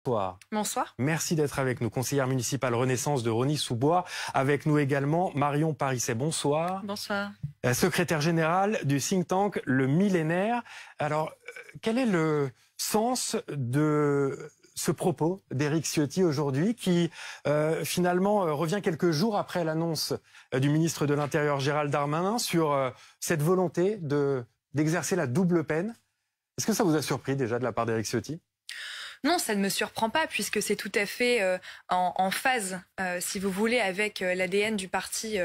bonsoir. Bonsoir. Merci d'être avec nous. Conseillère municipale Renaissance de Rosny-sous-Bois. Avec nous également Marion Parisset. Bonsoir. Bonsoir. Secrétaire générale du think tank Le Millénaire. Alors, quel est le sens de ce propos d'Éric Ciotti aujourd'hui qui finalement revient quelques jours après l'annonce du ministre de l'Intérieur Gérald Darmanin sur cette volonté d'exercer la double peine? Est-ce que ça vous a surpris déjà de la part d'Éric Ciotti? Non, ça ne me surprend pas puisque c'est tout à fait en phase, si vous voulez, avec l'ADN du parti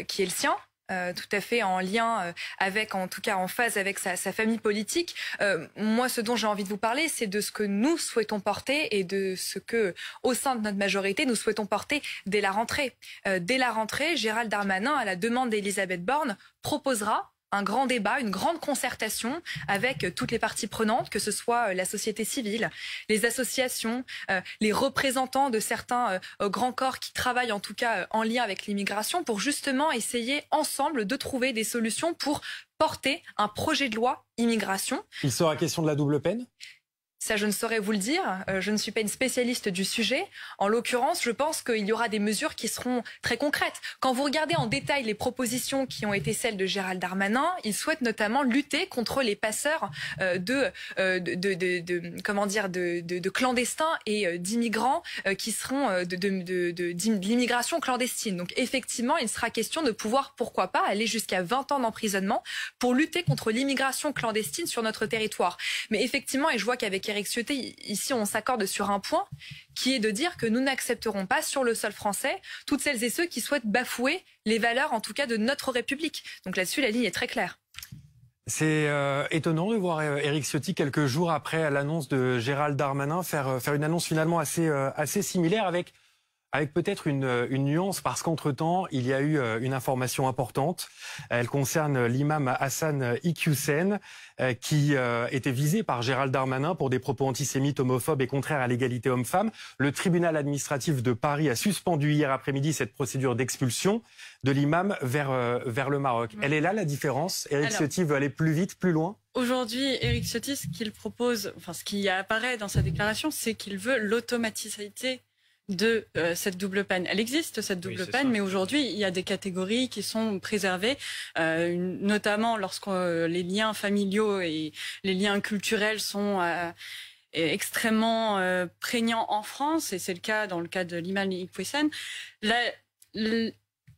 qui est le sien. Tout à fait en lien avec, en tout cas en phase avec sa famille politique. Moi, ce dont j'ai envie de vous parler, c'est de ce que nous souhaitons porter et de ce que, au sein de notre majorité, nous souhaitons porter dès la rentrée. Dès la rentrée, Gérald Darmanin, à la demande d'Elisabeth Borne, proposera un grand débat, une grande concertation avec toutes les parties prenantes, que ce soit la société civile, les associations, les représentants de certains grands corps qui travaillent en tout cas en lien avec l'immigration pour justement essayer ensemble de trouver des solutions pour porter un projet de loi immigration. Il sera question de la double peine ? Ça, je ne saurais vous le dire. Je ne suis pas une spécialiste du sujet. En l'occurrence, je pense qu'il y aura des mesures qui seront très concrètes. Quand vous regardez en détail les propositions qui ont été celles de Gérald Darmanin, il souhaite notamment lutter contre les passeurs de clandestins et d'immigrants qui seront de l'immigration clandestine. Donc effectivement, il sera question de pouvoir, pourquoi pas, aller jusqu'à 20 ans d'emprisonnement pour lutter contre l'immigration clandestine sur notre territoire. Mais effectivement, et je vois qu'avec Éric Ciotti, ici, on s'accorde sur un point qui est de dire que nous n'accepterons pas sur le sol français toutes celles et ceux qui souhaitent bafouer les valeurs, en tout cas, de notre République. Donc là-dessus, la ligne est très claire. C'est étonnant de voir Éric Ciotti, quelques jours après l'annonce de Gérald Darmanin, faire une annonce finalement assez similaire avec peut-être une nuance, parce qu'entre-temps, il y a eu une information importante. Elle concerne l'imam Hassan Iqiyoussen, qui était visé par Gérald Darmanin pour des propos antisémites, homophobes et contraires à l'égalité homme-femme. Le tribunal administratif de Paris a suspendu hier après-midi cette procédure d'expulsion de l'imam vers le Maroc. Elle est là la différence? Éric Ciotti veut aller plus vite, plus loin? Aujourd'hui, Éric Ciotti, ce qu'il propose, enfin ce qui apparaît dans sa déclaration, c'est qu'il veut l'automaticité de cette double peine. Elle existe, cette double peine, mais aujourd'hui, il y a des catégories qui sont préservées, notamment lorsque les liens familiaux et les liens culturels sont extrêmement prégnants en France, et c'est le cas dans le cas de l'imam Iqiyoussen.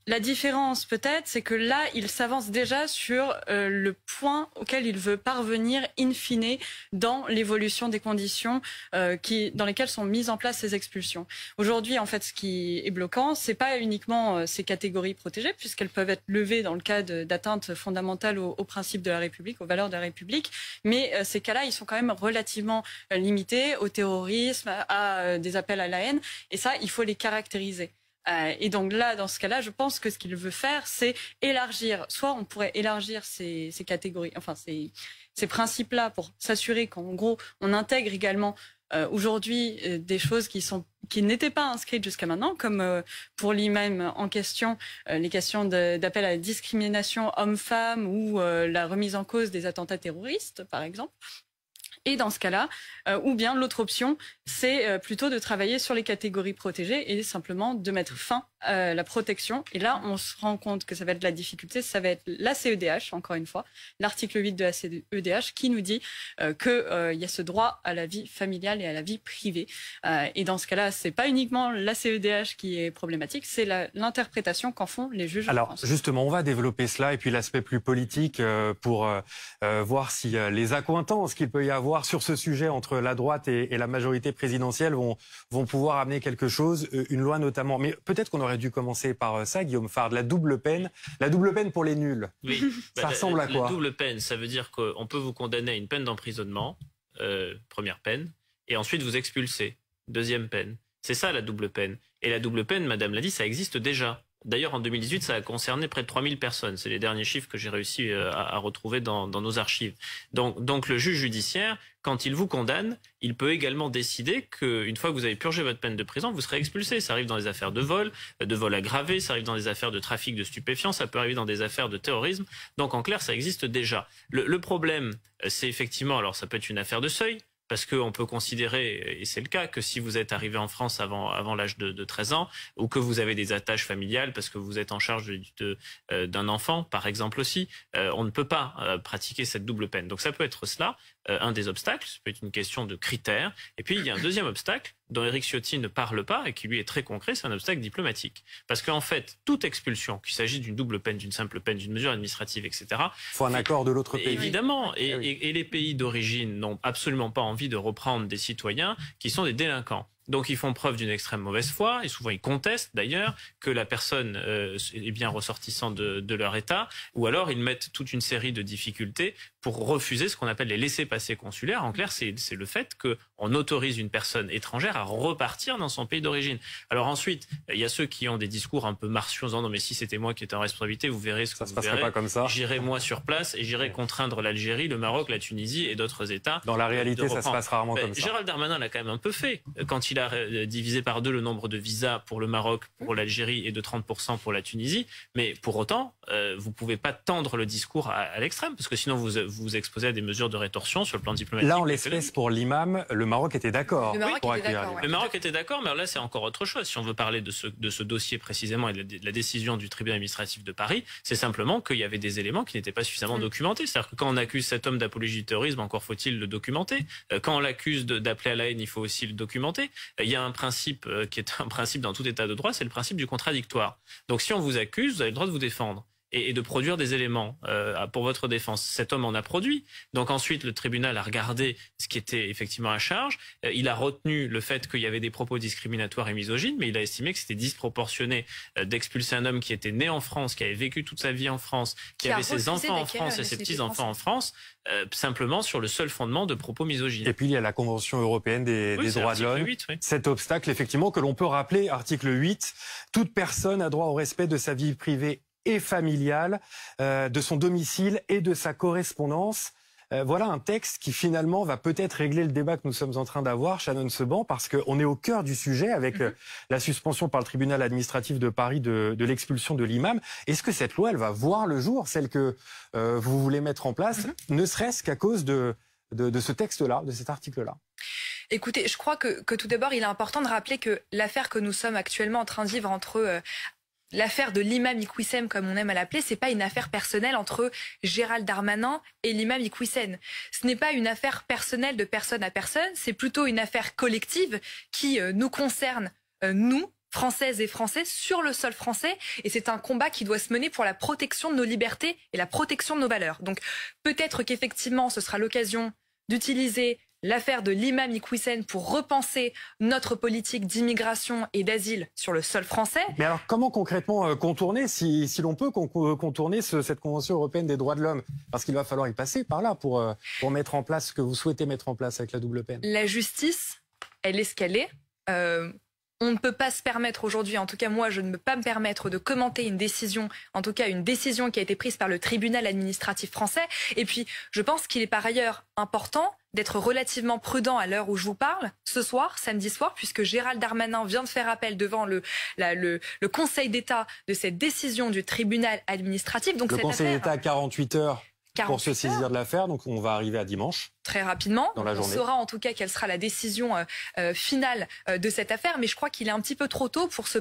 La différence peut-être, c'est que là, il s'avance déjà sur le point auquel il veut parvenir in fine dans l'évolution des conditions dans lesquelles sont mises en place ces expulsions. Aujourd'hui, en fait, ce qui est bloquant, c'est pas uniquement ces catégories protégées, puisqu'elles peuvent être levées dans le cas d'atteinte fondamentale aux principes de la République, aux valeurs de la République, mais ces cas-là, ils sont quand même relativement limités au terrorisme, à des appels à la haine, et ça, il faut les caractériser. Et donc là, dans ce cas-là, je pense que ce qu'il veut faire, c'est élargir. Soit on pourrait élargir ces catégories, enfin ces principes-là, pour s'assurer qu'en gros, on intègre également aujourd'hui des choses qui n'étaient pas inscrites jusqu'à maintenant, comme pour l'imam en question, les questions d'appel à la discrimination homme-femme ou la remise en cause des attentats terroristes, par exemple. Et dans ce cas-là, ou bien l'autre option, c'est plutôt de travailler sur les catégories protégées et simplement de mettre fin à la protection. Et là, on se rend compte que ça va être la difficulté, ça va être la CEDH, encore une fois, l'article 8 de la CEDH qui nous dit qu'il y a ce droit à la vie familiale et à la vie privée. Et dans ce cas-là, c'est pas uniquement la CEDH qui est problématique, c'est l'interprétation qu'en font les juges. Alors justement, on va développer cela et puis l'aspect plus politique pour voir si les accointances qu'il peut y avoir sur ce sujet entre la droite et la majorité présidentielle vont pouvoir amener quelque chose, une loi notamment. Mais peut-être qu'on aurait dû commencer par ça, Guillaume Fard, la double peine pour les nuls. Oui. Ça ressemble à quoi? La double peine, ça veut dire qu'on peut vous condamner à une peine d'emprisonnement, première peine, et ensuite vous expulser, deuxième peine. C'est ça la double peine. Et la double peine, madame l'a dit, ça existe déjà. D'ailleurs, en 2018, ça a concerné près de 3000 personnes. C'est les derniers chiffres que j'ai réussi à retrouver dans nos archives. Donc le juge judiciaire, quand il vous condamne, il peut également décider qu'une fois que vous avez purgé votre peine de prison, vous serez expulsé. Ça arrive dans les affaires de vol aggravé, ça arrive dans les affaires de trafic de stupéfiants, ça peut arriver dans des affaires de terrorisme. Donc en clair, ça existe déjà. Le problème, c'est effectivement, alors ça peut être une affaire de seuil, parce qu'on peut considérer, et c'est le cas, que si vous êtes arrivé en France avant l'âge de 13 ans, ou que vous avez des attaches familiales parce que vous êtes en charge d'un enfant, par exemple aussi, on ne peut pas pratiquer cette double peine. Donc ça peut être cela, un des obstacles, ça peut être une question de critères. Et puis il y a un deuxième obstacle dont Éric Ciotti ne parle pas et qui lui est très concret, c'est un obstacle diplomatique. Parce qu'en fait, toute expulsion, qu'il s'agisse d'une double peine, d'une simple peine, d'une mesure administrative, etc. Il faut un accord de l'autre pays. Évidemment, et les pays d'origine n'ont absolument pas envie de reprendre des citoyens qui sont des délinquants. Donc ils font preuve d'une extrême mauvaise foi, et souvent ils contestent d'ailleurs que la personne est bien ressortissant de leur État, ou alors ils mettent toute une série de difficultés pour refuser ce qu'on appelle les laissez-passer consulaires. En clair, c'est le fait qu'on autorise une personne étrangère à repartir dans son pays d'origine. Alors ensuite, il y a ceux qui ont des discours un peu martiaux, en disant non mais si c'était moi qui étais en responsabilité, vous verrez ce que vous verrez. Pas comme ça. J'irai moi sur place et j'irai contraindre l'Algérie, le Maroc, la Tunisie et d'autres États. Dans la réalité, ça se passe rarement comme ça. Gérald Darmanin l'a quand même un peu fait quand il a divisé par 2 le nombre de visas pour le Maroc, pour l'Algérie et de 30% pour la Tunisie. Mais pour autant, vous ne pouvez pas tendre le discours à l'extrême, parce que sinon vous vous exposez à des mesures de rétorsion sur le plan diplomatique. Là, en l'espèce, pour l'imam, le Maroc était d'accord. Le Maroc était d'accord, mais là c'est encore autre chose. Si on veut parler de ce dossier précisément et de la décision du tribunal administratif de Paris, c'est simplement qu'il y avait des éléments qui n'étaient pas suffisamment documentés. C'est-à-dire que quand on accuse cet homme d'apologie du terrorisme, encore faut-il le documenter. Quand on l'accuse d'appeler à la haine, il faut aussi le documenter. Il y a un principe qui est un principe dans tout état de droit, c'est le principe du contradictoire. Donc si on vous accuse, vous avez le droit de vous défendre et de produire des éléments pour votre défense. Cet homme en a produit. Donc ensuite, le tribunal a regardé ce qui était effectivement à charge. Il a retenu le fait qu'il y avait des propos discriminatoires et misogynes, mais il a estimé que c'était disproportionné d'expulser un homme qui était né en France, qui avait vécu toute sa vie en France, qui avait ses enfants en France et ses petits-enfants en France, simplement sur le seul fondement de propos misogynes. Et puis il y a la Convention européenne des droits de l'homme. Cet obstacle, effectivement, que l'on peut rappeler, article 8, toute personne a droit au respect de sa vie privée et familiale, de son domicile et de sa correspondance. Voilà un texte qui finalement va peut-être régler le débat que nous sommes en train d'avoir, Shannon Seban, parce qu'on est au cœur du sujet avec la suspension par le tribunal administratif de Paris de l'expulsion de l'imam. Est-ce que cette loi, elle va voir le jour, celle que vous voulez mettre en place, ne serait-ce qu'à cause de ce texte-là, de cet article-là? Écoutez, je crois que tout d'abord, il est important de rappeler que l'affaire que nous sommes actuellement en train de vivre entre l'affaire de l'imam Iqwissem, comme on aime à l'appeler, c'est pas une affaire personnelle entre Gérald Darmanin et l'imam Iqwissem. Ce n'est pas une affaire personnelle de personne à personne, c'est plutôt une affaire collective qui nous concerne, nous, Françaises et Français, sur le sol français. Et c'est un combat qui doit se mener pour la protection de nos libertés et la protection de nos valeurs. Donc peut-être qu'effectivement, ce sera l'occasion d'utiliser l'affaire de l'imam Iqwissem pour repenser notre politique d'immigration et d'asile sur le sol français. Mais alors comment concrètement contourner, si l'on peut contourner cette Convention européenne des droits de l'homme? Parce qu'il va falloir y passer par là pour mettre en place ce que vous souhaitez mettre en place avec la double peine. La justice, elle est ce qu'elle est. On ne peut pas se permettre aujourd'hui, en tout cas moi je ne peux pas me permettre de commenter une décision, en tout cas une décision qui a été prise par le tribunal administratif français. Et puis je pense qu'il est par ailleurs important d'être relativement prudent à l'heure où je vous parle, ce soir, samedi soir, puisque Gérald Darmanin vient de faire appel devant le Conseil d'État de cette décision du tribunal administratif. Donc le Conseil d'État a 48 heures pour se saisir de l'affaire, donc on va arriver à dimanche. Très rapidement. Dans la journée. On saura en tout cas quelle sera la décision finale de cette affaire, mais je crois qu'il est un petit peu trop tôt pour se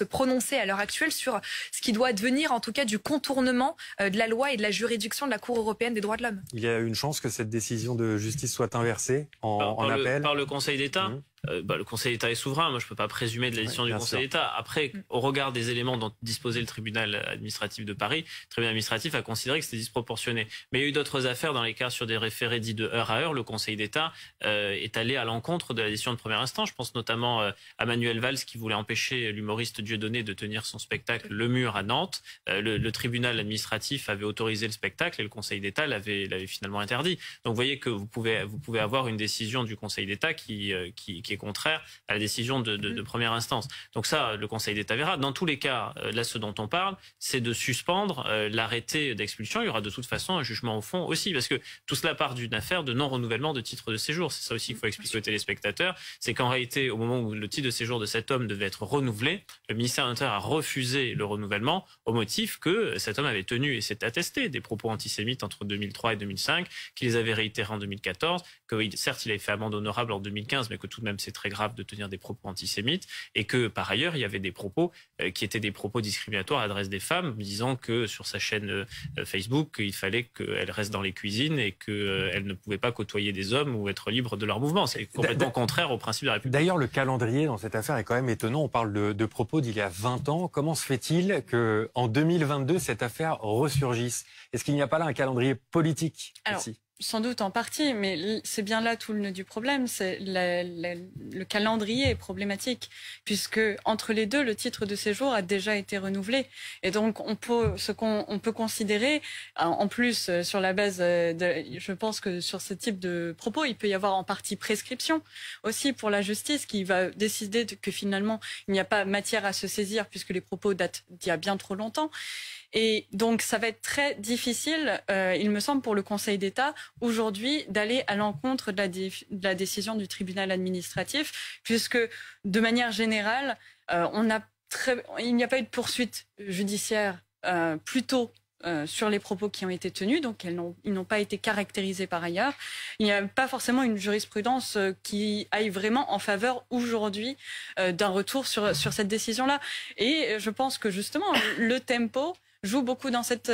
prononcer à l'heure actuelle sur ce qui doit devenir en tout cas du contournement de la loi et de la juridiction de la Cour européenne des droits de l'homme. Il y a une chance que cette décision de justice soit inversée en appel par le Conseil d'État. Le Conseil d'État est souverain. Moi, je ne peux pas présumer de la décision du Conseil d'État. Après, au regard des éléments dont disposait le tribunal administratif de Paris, le tribunal administratif a considéré que c'était disproportionné. Mais il y a eu d'autres affaires dans les cas sur des référés dits de heure à heure. Le Conseil d'État est allé à l'encontre de la décision de premier instant. Je pense notamment à Manuel Valls qui voulait empêcher l'humoriste Dieudonné de tenir son spectacle Le Mur à Nantes. Le tribunal administratif avait autorisé le spectacle et le Conseil d'État l'avait finalement interdit. Donc vous voyez que vous pouvez avoir une décision du Conseil d'État qui qui est contraire à la décision de première instance. Donc ça, le Conseil d'État verra. Dans tous les cas, là, ce dont on parle, c'est de suspendre l'arrêté d'expulsion. Il y aura de toute façon un jugement au fond aussi, parce que tout cela part d'une affaire de non-renouvellement de titre de séjour. C'est ça aussi qu'il faut expliquer aux téléspectateurs. C'est qu'en réalité, au moment où le titre de séjour de cet homme devait être renouvelé, le ministère de l'Intérieur a refusé le renouvellement au motif que cet homme avait tenu, et c'est attesté, des propos antisémites entre 2003 et 2005, qu'il les avait réitérés en 2014, que certes il avait fait amende honorable en 2015, mais que tout de même c'est très grave de tenir des propos antisémites, et que par ailleurs il y avait des propos qui étaient des propos discriminatoires à l'adresse des femmes, disant que sur sa chaîne Facebook, il fallait qu'elle reste dans les cuisines et qu'elle ne pouvait pas côtoyer des hommes ou être libre de leur mouvement. C'est complètement contraire au principe de la République. D'ailleurs, le calendrier dans cette affaire est quand même étonnant. On parle de propos d'il y a 20 ans. Comment se fait-il qu'en 2022, cette affaire ressurgisse? Est-ce qu'il n'y a pas là un calendrier politique aussi? Sans doute en partie, mais c'est bien là tout le nœud du problème. C'est le calendrier est problématique, puisque entre les deux, le titre de séjour a déjà été renouvelé. Et donc, on peut considérer, en plus, sur la base je pense que sur ce type de propos, il peut y avoir en partie prescription aussi pour la justice qui va décider que finalement, il n'y a pas matière à se saisir puisque les propos datent d'il y a bien trop longtemps. Et donc, ça va être très difficile, il me semble, pour le Conseil d'État aujourd'hui d'aller à l'encontre de la décision du tribunal administratif, puisque de manière générale, il n'y a pas eu de poursuite judiciaire plus tôt sur les propos qui ont été tenus, donc ils n'ont pas été caractérisés par ailleurs. Il n'y a pas forcément une jurisprudence qui aille vraiment en faveur aujourd'hui d'un retour sur cette décision-là. Et je pense que justement, le tempo joue beaucoup dans cette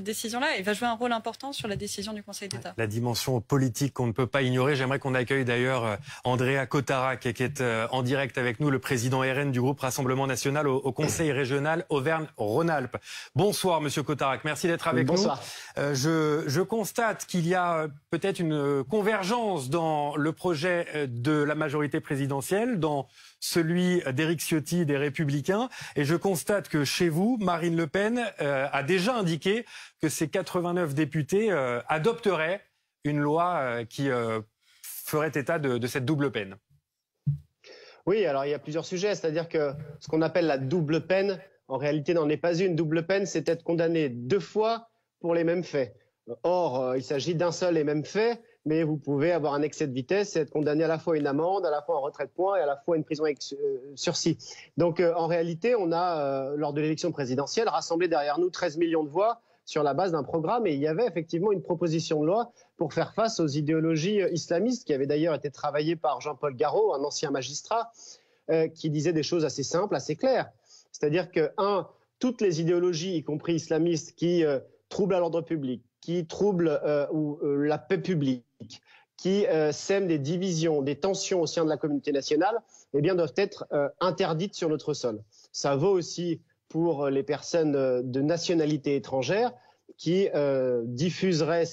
décision-là et va jouer un rôle important sur la décision du Conseil d'État. La dimension politique qu'on ne peut pas ignorer. J'aimerais qu'on accueille d'ailleurs Andrea Cotarac, qui est en direct avec nous, le président RN du groupe Rassemblement National au Conseil régional Auvergne-Rhône-Alpes. Bonsoir, monsieur Cotarac. Merci d'être avec nous. Je constate qu'il y a peut-être une convergence dans le projet de la majorité présidentielle, dans celui d'Éric Ciotti des Républicains. Et je constate que chez vous, Marine Le Pen a déjà indiqué que ses 89 députés adopteraient une loi qui ferait état de cette double peine. Oui, alors il y a plusieurs sujets. C'est-à-dire que ce qu'on appelle la double peine, en réalité, n'en est pas une. Double peine, c'est être condamné 2 fois pour les mêmes faits. Or, il s'agit d'un seul et même fait, mais vous pouvez avoir un excès de vitesse et être condamné à la fois à une amende, à la fois en retrait de points et à la fois à une prison avec sursis. Donc, en réalité, on a, lors de l'élection présidentielle, rassemblé derrière nous 13 millions de voix sur la base d'un programme. Et il y avait effectivement une proposition de loi pour faire face aux idéologies islamistes, qui avait d'ailleurs été travaillée par Jean-Paul Garot, un ancien magistrat, qui disait des choses assez simples, assez claires. C'est-à-dire que, toutes les idéologies, y compris islamistes, qui troublent à l'ordre public, qui troublent la paix publique, qui sèment des divisions, des tensions au sein de la communauté nationale, eh bien, doivent être interdites sur notre sol. Ça vaut aussi pour les personnes de nationalité étrangère qui diffuseraient,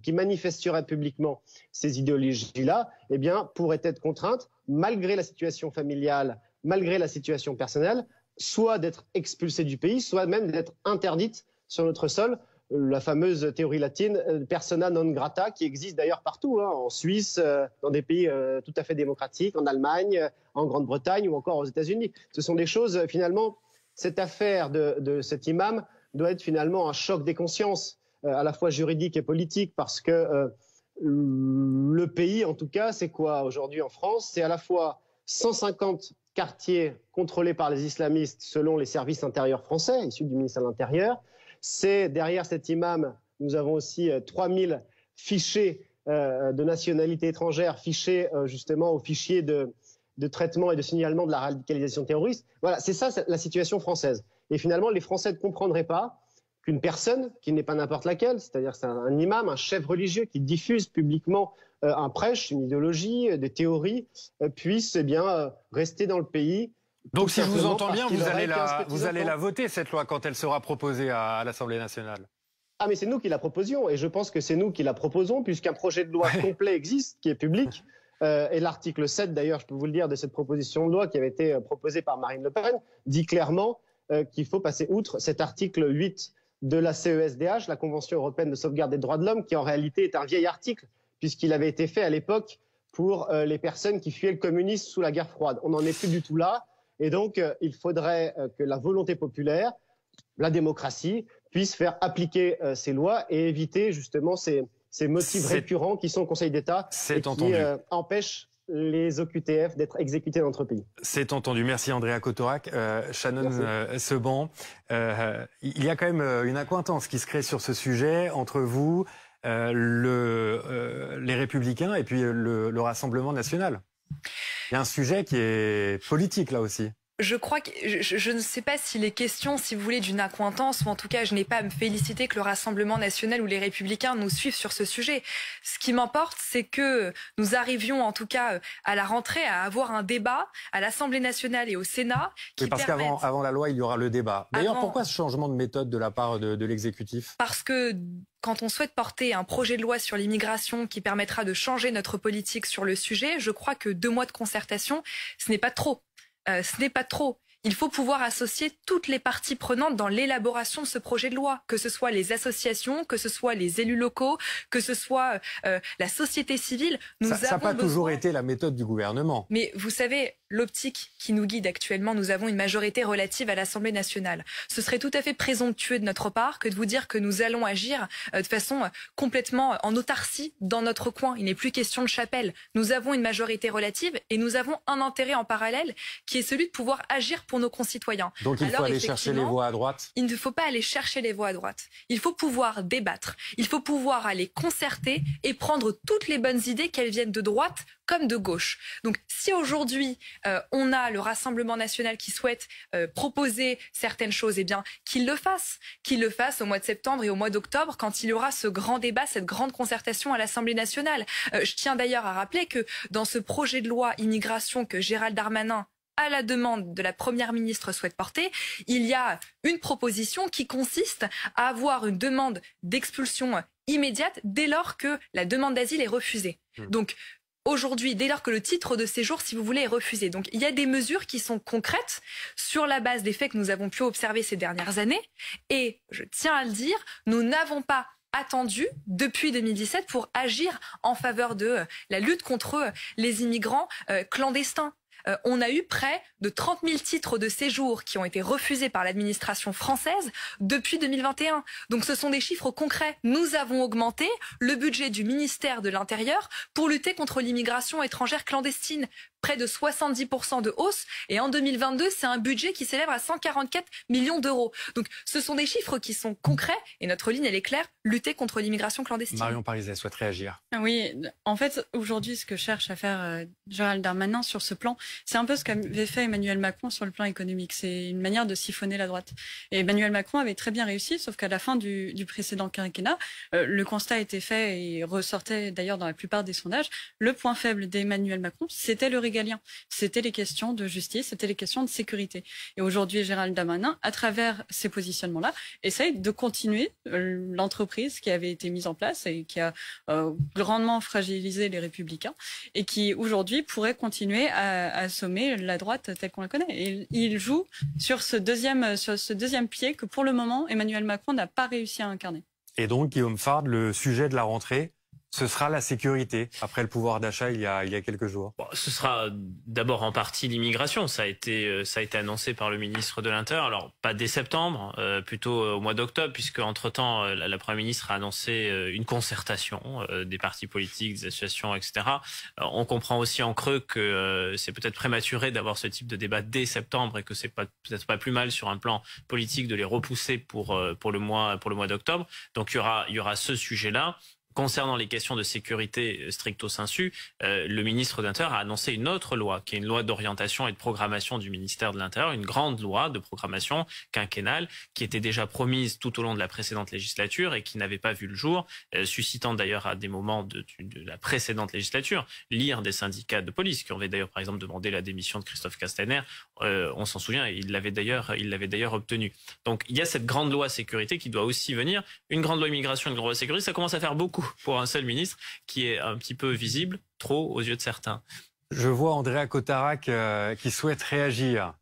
qui manifesteraient publiquement ces idéologies-là, eh bien, pourraient être contraintes, malgré la situation familiale, malgré la situation personnelle, soit d'être expulsées du pays, soit même d'être interdites sur notre sol. La fameuse théorie latine persona non grata, qui existe d'ailleurs partout, en Suisse, dans des pays tout à fait démocratiques, en Allemagne, en Grande-Bretagne ou encore aux États-Unis. Ce sont des choses, finalement, cette affaire de cet imam doit être finalement un choc des consciences, à la fois juridique et politique, parce que le pays, en tout cas, c'est quoi aujourd'hui en France? C'est à la fois 150 quartiers contrôlés par les islamistes selon les services intérieurs français, issus du ministère de l'Intérieur. C'est derrière cet imam, nous avons aussi 3000 fichés de nationalité étrangère, fichés justement au fichier de traitement et de signalement de la radicalisation terroriste. Voilà, c'est ça la situation française. Et finalement, les Français ne comprendraient pas qu'une personne, qui n'est pas n'importe laquelle, c'est-à-dire c'est un imam, un chef religieux qui diffuse publiquement un prêche, une idéologie, des théories, puisse eh bien, rester dans le pays. Donc si je vous entends bien, vous allez la voter, cette loi, quand elle sera proposée à l'Assemblée nationale. Ah mais c'est nous qui la proposions, et je pense que c'est nous qui la proposons, puisqu'un projet de loi complet existe, qui est public. Et l'article 7, d'ailleurs, je peux vous le dire, de cette proposition de loi qui avait été proposée par Marine Le Pen, dit clairement qu'il faut passer outre cet article 8 de la CESDH, la Convention européenne de sauvegarde des droits de l'homme, qui en réalité est un vieil article, puisqu'il avait été fait à l'époque pour les personnes qui fuyaient le communisme sous la guerre froide. On n'en est plus du tout là. Et donc, il faudrait que la volonté populaire, la démocratie, puisse faire appliquer ces lois et éviter justement ces motifs récurrents qui sont au Conseil d'État et qui empêchent les OQTF d'être exécutés dans notre pays. C'est entendu. Merci Andrea Cottorac. Shannon Seban, il y a quand même une accointance qui se crée sur ce sujet entre vous, les Républicains et puis le Rassemblement national. Il y a un sujet qui est politique là aussi. Je crois que je ne sais pas s'il est question, si vous voulez, d'une accointance, ou en tout cas, je n'ai pas à me féliciter que le Rassemblement national ou les Républicains nous suivent sur ce sujet. Ce qui m'importe, c'est que nous arrivions, en tout cas, à la rentrée, à avoir un débat à l'Assemblée nationale et au Sénat qui oui, parce qu'avant la loi, il y aura le débat. D'ailleurs, pourquoi ce changement de méthode de la part de l'exécutif ? Parce que quand on souhaite porter un projet de loi sur l'immigration qui permettra de changer notre politique sur le sujet, je crois que 2 mois de concertation, ce n'est pas trop. Ce n'est pas trop. Il faut pouvoir associer toutes les parties prenantes dans l'élaboration de ce projet de loi, que ce soit les associations, que ce soit les élus locaux, que ce soit la société civile. Ça n'a pas toujours été la méthode du gouvernement. Mais vous savez, l'optique qui nous guide actuellement, nous avons une majorité relative à l'Assemblée nationale. Ce serait tout à fait présomptueux de notre part que de vous dire que nous allons agir de façon complètement en autarcie dans notre coin. Il n'est plus question de chapelle. Nous avons une majorité relative et nous avons un intérêt en parallèle qui est celui de pouvoir agir pour nos concitoyens. Donc il faut aller chercher les voix à droite ? Il ne faut pas aller chercher les voix à droite. Il faut pouvoir débattre. Il faut pouvoir aller concerter et prendre toutes les bonnes idées, qu'elles viennent de droite comme de gauche. Donc si aujourd'hui on a le Rassemblement national qui souhaite proposer certaines choses, eh bien qu'il le fasse au mois de septembre et au mois d'octobre quand il y aura ce grand débat, cette grande concertation à l'Assemblée nationale. Je tiens d'ailleurs à rappeler que dans ce projet de loi immigration que Gérald Darmanin, à la demande de la Première ministre, souhaite porter, il y a une proposition qui consiste à avoir une demande d'expulsion immédiate dès lors que la demande d'asile est refusée. Donc aujourd'hui, dès lors que le titre de séjour, si vous voulez, est refusé. Donc il y a des mesures qui sont concrètes sur la base des faits que nous avons pu observer ces dernières années. Et je tiens à le dire, nous n'avons pas attendu depuis 2017 pour agir en faveur de la lutte contre les immigrants clandestins. On a eu près de 30 000 titres de séjour qui ont été refusés par l'administration française depuis 2021. Donc ce sont des chiffres concrets. Nous avons augmenté le budget du ministère de l'Intérieur pour lutter contre l'immigration étrangère clandestine. Près de 70% de hausse. Et en 2022, c'est un budget qui s'élève à 144 millions d'euros. Donc ce sont des chiffres qui sont concrets. Et notre ligne, elle est claire, lutter contre l'immigration clandestine. Marion Pariset souhaite réagir. Oui, en fait, aujourd'hui, ce que cherche à faire Gérald Darmanin sur ce plan, c'est un peu ce qu'avait fait Emmanuel Macron sur le plan économique. C'est une manière de siphonner la droite. Et Emmanuel Macron avait très bien réussi, sauf qu'à la fin du précédent quinquennat, le constat était fait et ressortait d'ailleurs dans la plupart des sondages. Le point faible d'Emmanuel Macron, c'était le régalien. C'était les questions de justice, c'était les questions de sécurité. Et aujourd'hui, Gérald Darmanin, à travers ces positionnements-là, essaye de continuer l'entreprise qui avait été mise en place et qui a grandement fragilisé les Républicains et qui aujourd'hui pourrait continuer à assommer la droite telle qu'on la connaît. Et il joue sur ce deuxième pied que pour le moment, Emmanuel Macron n'a pas réussi à incarner. Et donc, Guillaume Fard, le sujet de la rentrée, ce sera la sécurité, après le pouvoir d'achat il y a quelques jours. Bon, ce sera d'abord en partie l'immigration. Ça a été annoncé par le ministre de l'Intérieur. Alors, pas dès septembre, plutôt au mois d'octobre, puisque entre-temps, la Première ministre a annoncé une concertation des partis politiques, des associations, etc. On comprend aussi en creux que c'est peut-être prématuré d'avoir ce type de débat dès septembre et que c'est peut-être pas plus mal sur un plan politique de les repousser pour le mois d'octobre. Donc, il y aura ce sujet-là. Concernant les questions de sécurité stricto sensu, le ministre de l'Intérieur a annoncé une autre loi, qui est une loi d'orientation et de programmation du ministère de l'Intérieur, une grande loi de programmation quinquennale, qui était déjà promise tout au long de la précédente législature et qui n'avait pas vu le jour, suscitant d'ailleurs à des moments de la précédente législature l'ire des syndicats de police, qui avaient d'ailleurs par exemple demandé la démission de Christophe Castaner. On s'en souvient, il l'avait d'ailleurs obtenu. Donc il y a cette grande loi sécurité qui doit aussi venir. Une grande loi immigration, une grande loi sécurité, ça commence à faire beaucoup pour un seul ministre qui est un petit peu visible, trop aux yeux de certains. Je vois Andrea Cottorac qui souhaite réagir.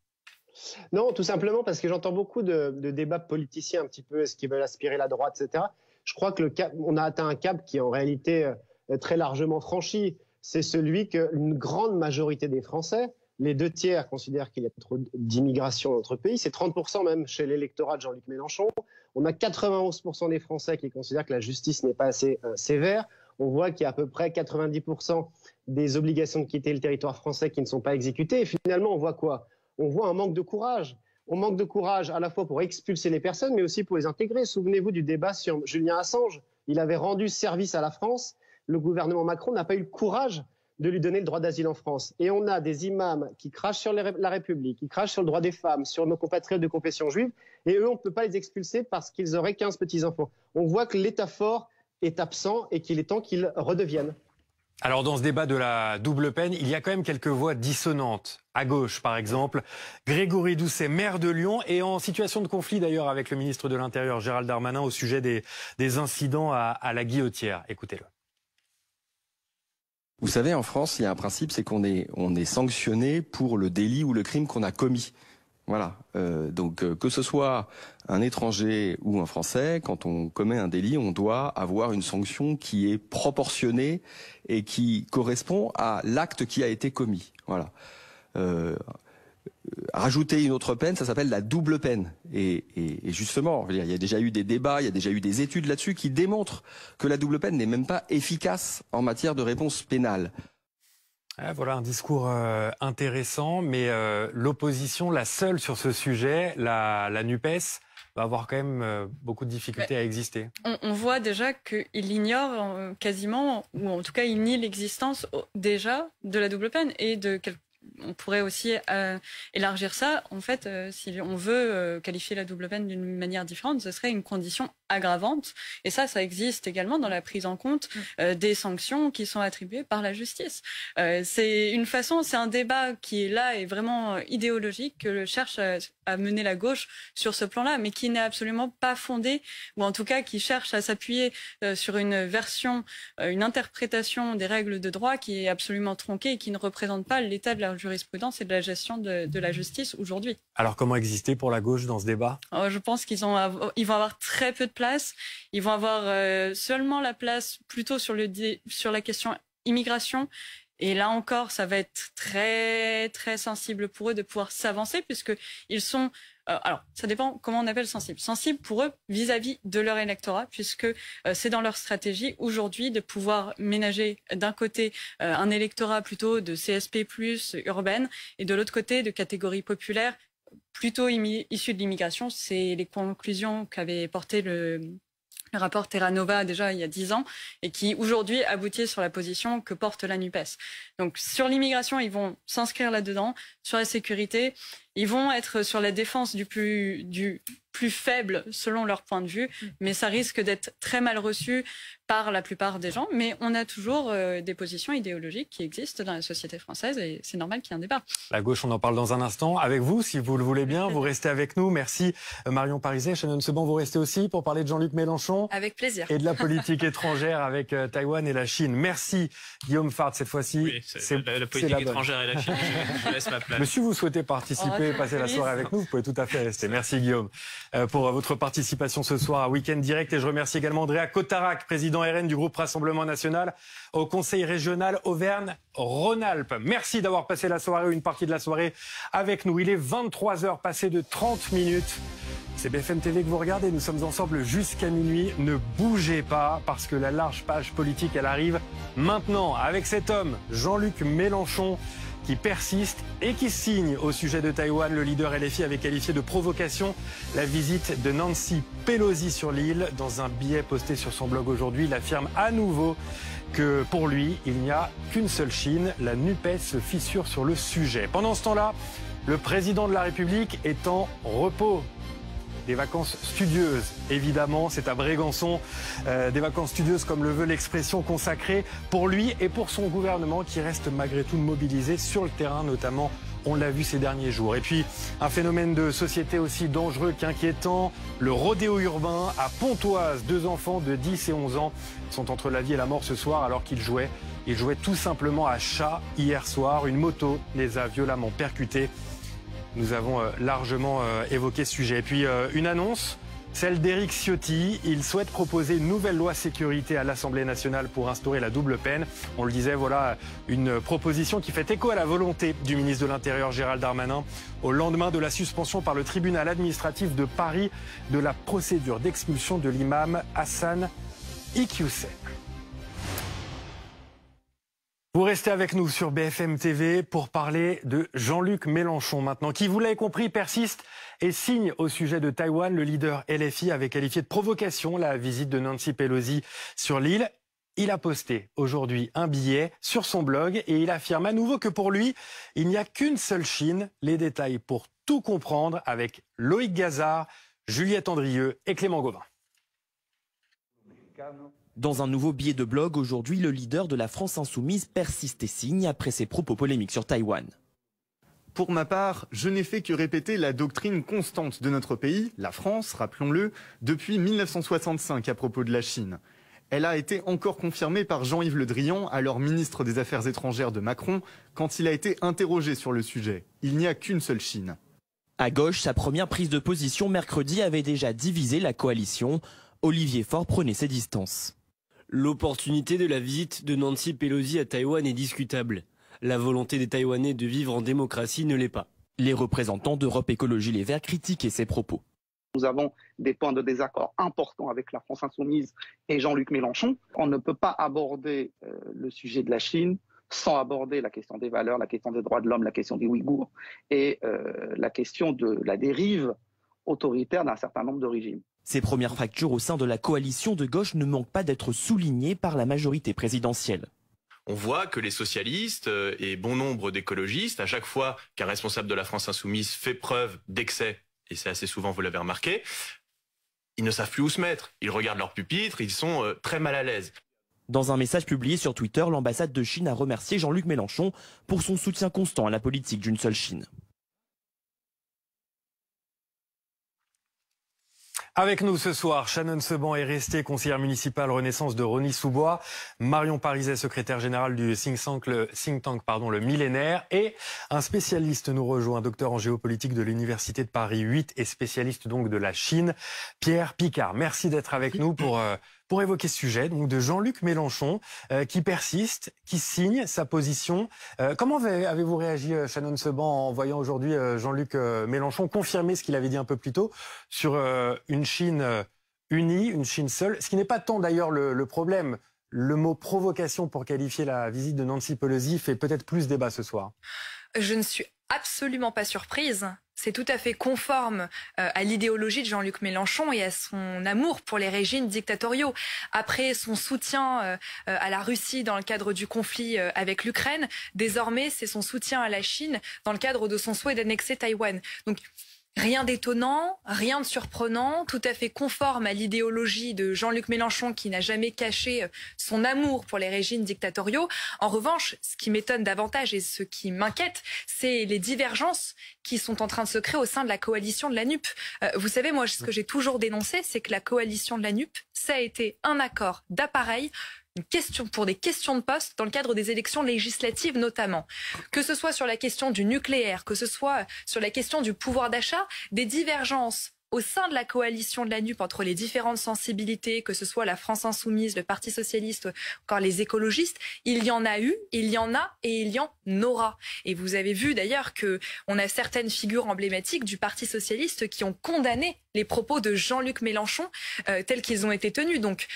Non, tout simplement parce que j'entends beaucoup de débats politiciens un petit peu, est-ce qu'ils veulent aspirer la droite, etc. Je crois que on a atteint un cap qui est en réalité très largement franchi. c'est celui qu'une grande majorité des Français, les 2/3, considèrent qu'il y a trop d'immigration dans notre pays. C'est 30% même chez l'électorat de Jean-Luc Mélenchon. On a 91% des Français qui considèrent que la justice n'est pas assez sévère. On voit qu'il y a à peu près 90% des obligations de quitter le territoire français qui ne sont pas exécutées. Et finalement, on voit quoi? On voit un manque de courage. On manque de courage à la fois pour expulser les personnes, mais aussi pour les intégrer. Souvenez-vous du débat sur Julian Assange. Il avait rendu service à la France. Le gouvernement Macron n'a pas eu le courage de lui donner le droit d'asile en France. Et on a des imams qui crachent sur la République, qui crachent sur le droit des femmes, sur nos compatriotes de confession juive, et eux, on ne peut pas les expulser parce qu'ils auraient 15 petits-enfants. On voit que l'État fort est absent et qu'il est temps qu'il redevienne. Alors dans ce débat de la double peine, il y a quand même quelques voix dissonantes. À gauche, par exemple, Grégory Doucet, maire de Lyon, et en situation de conflit d'ailleurs avec le ministre de l'Intérieur, Gérald Darmanin, au sujet des incidents à la Guillotière. Écoutez-le. Vous savez, en France, il y a un principe, c'est qu'on est sanctionné pour le délit ou le crime qu'on a commis. Voilà. Donc, que ce soit un étranger ou un Français, quand on commet un délit, on doit avoir une sanction qui est proportionnée et qui correspond à l'acte qui a été commis. Voilà. Rajouter une autre peine, ça s'appelle la double peine. Et justement, il y a déjà eu des débats, il y a déjà eu des études là-dessus qui démontrent que la double peine n'est même pas efficace en matière de réponse pénale. Voilà un discours intéressant, mais l'opposition, la seule sur ce sujet, la NUPES, va avoir quand même beaucoup de difficultés à exister. On voit déjà qu'il ignore quasiment, ou en tout cas il nie l'existence déjà de la double peine et de on pourrait aussi élargir ça. En fait, si on veut qualifier la double peine d'une manière différente, ce serait une condition aggravante. Et ça existe également dans la prise en compte des sanctions qui sont attribuées par la justice. C'est une façon, c'est un débat qui est là et vraiment idéologique que cherche à mener la gauche sur ce plan-là, mais qui n'est absolument pas fondé, ou en tout cas qui cherche à s'appuyer sur une version, une interprétation des règles de droit qui est absolument tronquée et qui ne représente pas l'état de la jurisprudence et de la gestion de la justice aujourd'hui. Alors comment exister pour la gauche dans ce débat? Je pense qu'ils vont avoir très peu de place. Ils vont avoir seulement la place plutôt sur la question immigration. Et là encore, ça va être très très sensible pour eux de pouvoir s'avancer puisqu'ils sont... alors, ça dépend comment on appelle sensible. Sensible pour eux vis-à-vis de leur électorat, puisque c'est dans leur stratégie aujourd'hui de pouvoir ménager d'un côté un électorat plutôt de CSP+, urbaine, et de l'autre côté de catégories populaires plutôt issues de l'immigration. C'est les conclusions qu'avait porté le rapport Terra Nova déjà il y a 10 ans et qui aujourd'hui aboutit sur la position que porte la NUPES. Donc sur l'immigration, ils vont s'inscrire là-dedans. Sur la sécurité, ils vont être sur la défense du plus faible selon leur point de vue, mais ça risque d'être très mal reçu par la plupart des gens. Mais on a toujours des positions idéologiques qui existent dans la société française et c'est normal qu'il y ait un débat. La gauche, on en parle dans un instant. Avec vous, si vous le voulez bien, vous restez avec nous. Merci Marion Pariset. Shannon Seban, vous restez aussi pour parler de Jean-Luc Mélenchon. Avec plaisir. Et de la politique étrangère avec Taïwan et la Chine. Merci Guillaume Fard, cette fois-ci. Oui, c'est la politique étrangère et la Chine, je laisse ma place. Mais si vous souhaitez participer, passer la soirée avec nous, vous pouvez tout à fait rester. Merci Guillaume pour votre participation ce soir à Week-end Direct. Et je remercie également Andrea Cotarac, président RN du groupe Rassemblement National au Conseil régional Auvergne-Rhône-Alpes. Merci d'avoir passé la soirée ou une partie de la soirée avec nous. Il est 23h, passé de 30 minutes. C'est BFM TV que vous regardez. Nous sommes ensemble jusqu'à minuit. Ne bougez pas parce que la large page politique, elle arrive maintenant avec cet homme, Jean-Luc Mélenchon, qui persiste et qui signe au sujet de Taïwan. Le leader LFI avait qualifié de provocation la visite de Nancy Pelosi sur l'île. Dans un billet posté sur son blog aujourd'hui, il affirme à nouveau que pour lui, il n'y a qu'une seule Chine. La NUPES se fissure sur le sujet. Pendant ce temps-là, le président de la République est en repos. Des vacances studieuses, évidemment, c'est à Brégançon. Des vacances studieuses comme le veut l'expression consacrée pour lui et pour son gouvernement qui reste malgré tout mobilisé sur le terrain, notamment, on l'a vu ces derniers jours. Et puis, un phénomène de société aussi dangereux qu'inquiétant, le rodéo urbain à Pontoise. 2 enfants de 10 et 11 ans sont entre la vie et la mort ce soir alors qu'ils jouaient. Ils jouaient tout simplement à chat hier soir. Une moto les a violemment percutés. Nous avons largement évoqué ce sujet. Et puis une annonce celle d'Éric Ciotti. Il souhaite proposer une nouvelle loi sécurité à l'Assemblée nationale pour instaurer la double peine. On le disait, voilà une proposition qui fait écho à la volonté du ministre de l'Intérieur Gérald Darmanin au lendemain de la suspension par le tribunal administratif de Paris de la procédure d'expulsion de l'imam Hassan Iqiyoussen. Vous restez avec nous sur BFM TV pour parler de Jean-Luc Mélenchon maintenant, qui, vous l'avez compris, persiste et signe au sujet de Taïwan. Le leader LFI avait qualifié de provocation la visite de Nancy Pelosi sur l'île. Il a posté aujourd'hui un billet sur son blog et il affirme à nouveau que pour lui, il n'y a qu'une seule Chine. Les détails pour tout comprendre avec Loïc Gazard, Juliette Andrieux et Clément Gauvin. Dans un nouveau billet de blog, aujourd'hui, le leader de la France Insoumise persiste et signe après ses propos polémiques sur Taïwan. Pour ma part, je n'ai fait que répéter la doctrine constante de notre pays, la France, rappelons-le, depuis 1965 à propos de la Chine. Elle a été encore confirmée par Jean-Yves Le Drian, alors ministre des Affaires étrangères de Macron, quand il a été interrogé sur le sujet. Il n'y a qu'une seule Chine. À gauche, sa première prise de position mercredi avait déjà divisé la coalition. Olivier Faure prenait ses distances. L'opportunité de la visite de Nancy Pelosi à Taïwan est discutable. La volonté des Taïwanais de vivre en démocratie ne l'est pas. Les représentants d'Europe Écologie Les Verts critiquaient ces propos. Nous avons des points de désaccord importants avec la France Insoumise et Jean-Luc Mélenchon. On ne peut pas aborder le sujet de la Chine sans aborder la question des valeurs, la question des droits de l'homme, la question des Ouïghours et la question de la dérive autoritaire d'un certain nombre de régimes. Ces premières fractures au sein de la coalition de gauche ne manquent pas d'être soulignées par la majorité présidentielle. On voit que les socialistes et bon nombre d'écologistes, à chaque fois qu'un responsable de la France Insoumise fait preuve d'excès, et c'est assez souvent, vous l'avez remarqué, ils ne savent plus où se mettre. Ils regardent leur pupitre, ils sont très mal à l'aise. Dans un message publié sur Twitter, l'ambassade de Chine a remercié Jean-Luc Mélenchon pour son soutien constant à la politique d'une seule Chine. Avec nous ce soir, Shannon Seban est restée conseillère municipale Renaissance de Rosny-sous-Bois, Marion Pariset, secrétaire générale du think tank, le Millénaire, et un spécialiste nous rejoint, docteur en géopolitique de l'Université de Paris 8 et spécialiste donc de la Chine, Pierre Picard. Merci d'être avec nous pour évoquer ce sujet donc de Jean-Luc Mélenchon qui persiste, qui signe sa position. Comment avez-vous réagi, Shannon Seban, en voyant aujourd'hui Jean-Luc Mélenchon confirmer ce qu'il avait dit un peu plus tôt sur une Chine unie, une Chine seule, ce qui n'est pas tant d'ailleurs le problème. Le mot provocation pour qualifier la visite de Nancy Pelosi fait peut-être plus débat ce soir. Je ne suis absolument pas surprise. C'est tout à fait conforme à l'idéologie de Jean-Luc Mélenchon et à son amour pour les régimes dictatoriaux. Après son soutien à la Russie dans le cadre du conflit avec l'Ukraine, désormais c'est son soutien à la Chine dans le cadre de son souhait d'annexer Taïwan. Donc rien d'étonnant, rien de surprenant, tout à fait conforme à l'idéologie de Jean-Luc Mélenchon qui n'a jamais caché son amour pour les régimes dictatoriaux. En revanche, ce qui m'étonne davantage et ce qui m'inquiète, c'est les divergences qui sont en train de se créer au sein de la coalition de la NUP. Vous savez, moi, ce que j'ai toujours dénoncé, c'est que la coalition de la NUP, ça a été un accord d'appareil pour des questions de poste dans le cadre des élections législatives notamment. Que ce soit sur la question du nucléaire, que ce soit sur la question du pouvoir d'achat, des divergences au sein de la coalition de la NUP entre les différentes sensibilités, que ce soit la France Insoumise, le Parti Socialiste, encore les écologistes, il y en a eu, il y en a et il y en aura. Et vous avez vu d'ailleurs qu'on a certaines figures emblématiques du Parti Socialiste qui ont condamné les propos de Jean-Luc Mélenchon tels qu'ils ont été tenus. Donc,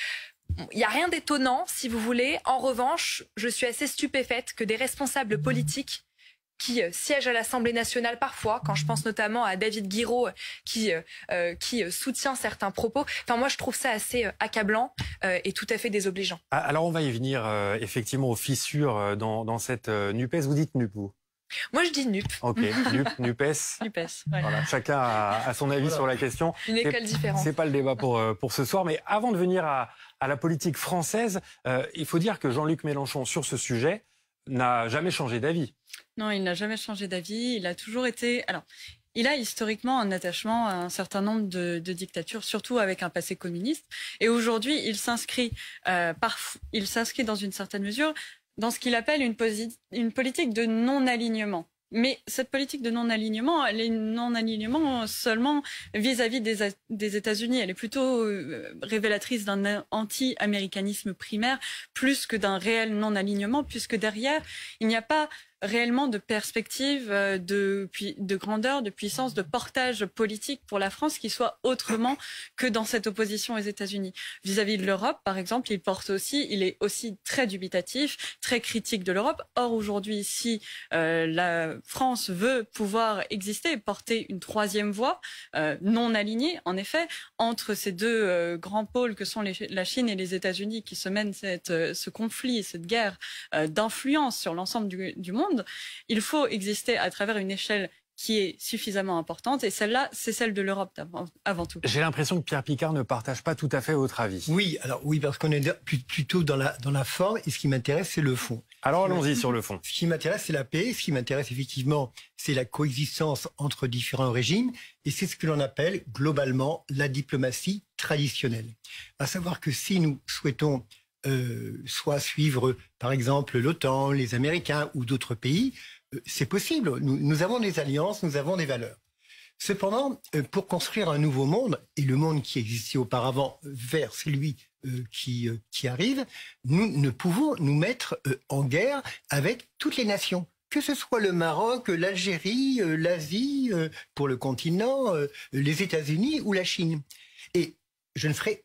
il n'y a rien d'étonnant, si vous voulez. En revanche, je suis assez stupéfaite que des responsables politiques qui siègent à l'Assemblée nationale parfois, quand je pense notamment à David Guiraud qui soutient certains propos. Enfin, moi, je trouve ça assez accablant et tout à fait désobligeant. Alors, on va y venir effectivement aux fissures dans cette NUPES. Vous dites NUP, vous ? Moi, je dis NUP. Ok, NUP, NUPES. NUPES, ouais. Voilà, chacun a son avis sur la question. Une école différente. C'est pas le débat pour ce soir. Mais avant de venir à la politique française, il faut dire que Jean-Luc Mélenchon, sur ce sujet, n'a jamais changé d'avis. Non, il n'a jamais changé d'avis. Il a toujours été... Alors, il a historiquement un attachement à un certain nombre de dictatures, surtout avec un passé communiste. Et aujourd'hui, il s'inscrit dans une certaine mesure dans ce qu'il appelle une politique de non-alignement. Mais cette politique de non-alignement, elle est non-alignement seulement vis-à-vis des États-Unis. Elle est plutôt révélatrice d'un anti-américanisme primaire plus que d'un réel non-alignement, puisque derrière, il n'y a pas réellement de perspective, de grandeur, de puissance, de portage politique pour la France qui soit autrement que dans cette opposition aux États-Unis. Vis-à-vis de l'Europe, par exemple, il est aussi très dubitatif, très critique de l'Europe. Or, aujourd'hui, si la France veut pouvoir exister et porter une troisième voie non alignée, en effet, entre ces deux grands pôles que sont la Chine et les États-Unis qui se mènent ce conflit, cette guerre d'influence sur l'ensemble du monde, il faut exister à travers une échelle qui est suffisamment importante, et celle-là, c'est celle de l'Europe avant tout. J'ai l'impression que Pierre Picard ne partage pas tout à fait votre avis. Oui, parce qu'on est plutôt dans la forme, et ce qui m'intéresse, c'est le fond. Alors allons-y sur le fond. Ce qui m'intéresse, c'est la paix. Ce qui m'intéresse effectivement, c'est la coexistence entre différents régimes, et c'est ce que l'on appelle globalement la diplomatie traditionnelle. À savoir que si nous souhaitons soit suivre, par exemple, l'OTAN, les Américains ou d'autres pays, c'est possible. Nous avons des alliances, nous avons des valeurs. Cependant, pour construire un nouveau monde, et le monde qui existait auparavant vers celui qui arrive, nous ne pouvons nous mettre en guerre avec toutes les nations. Que ce soit le Maroc, l'Algérie, l'Asie, pour le continent, les États-Unis ou la Chine. Et je ne ferai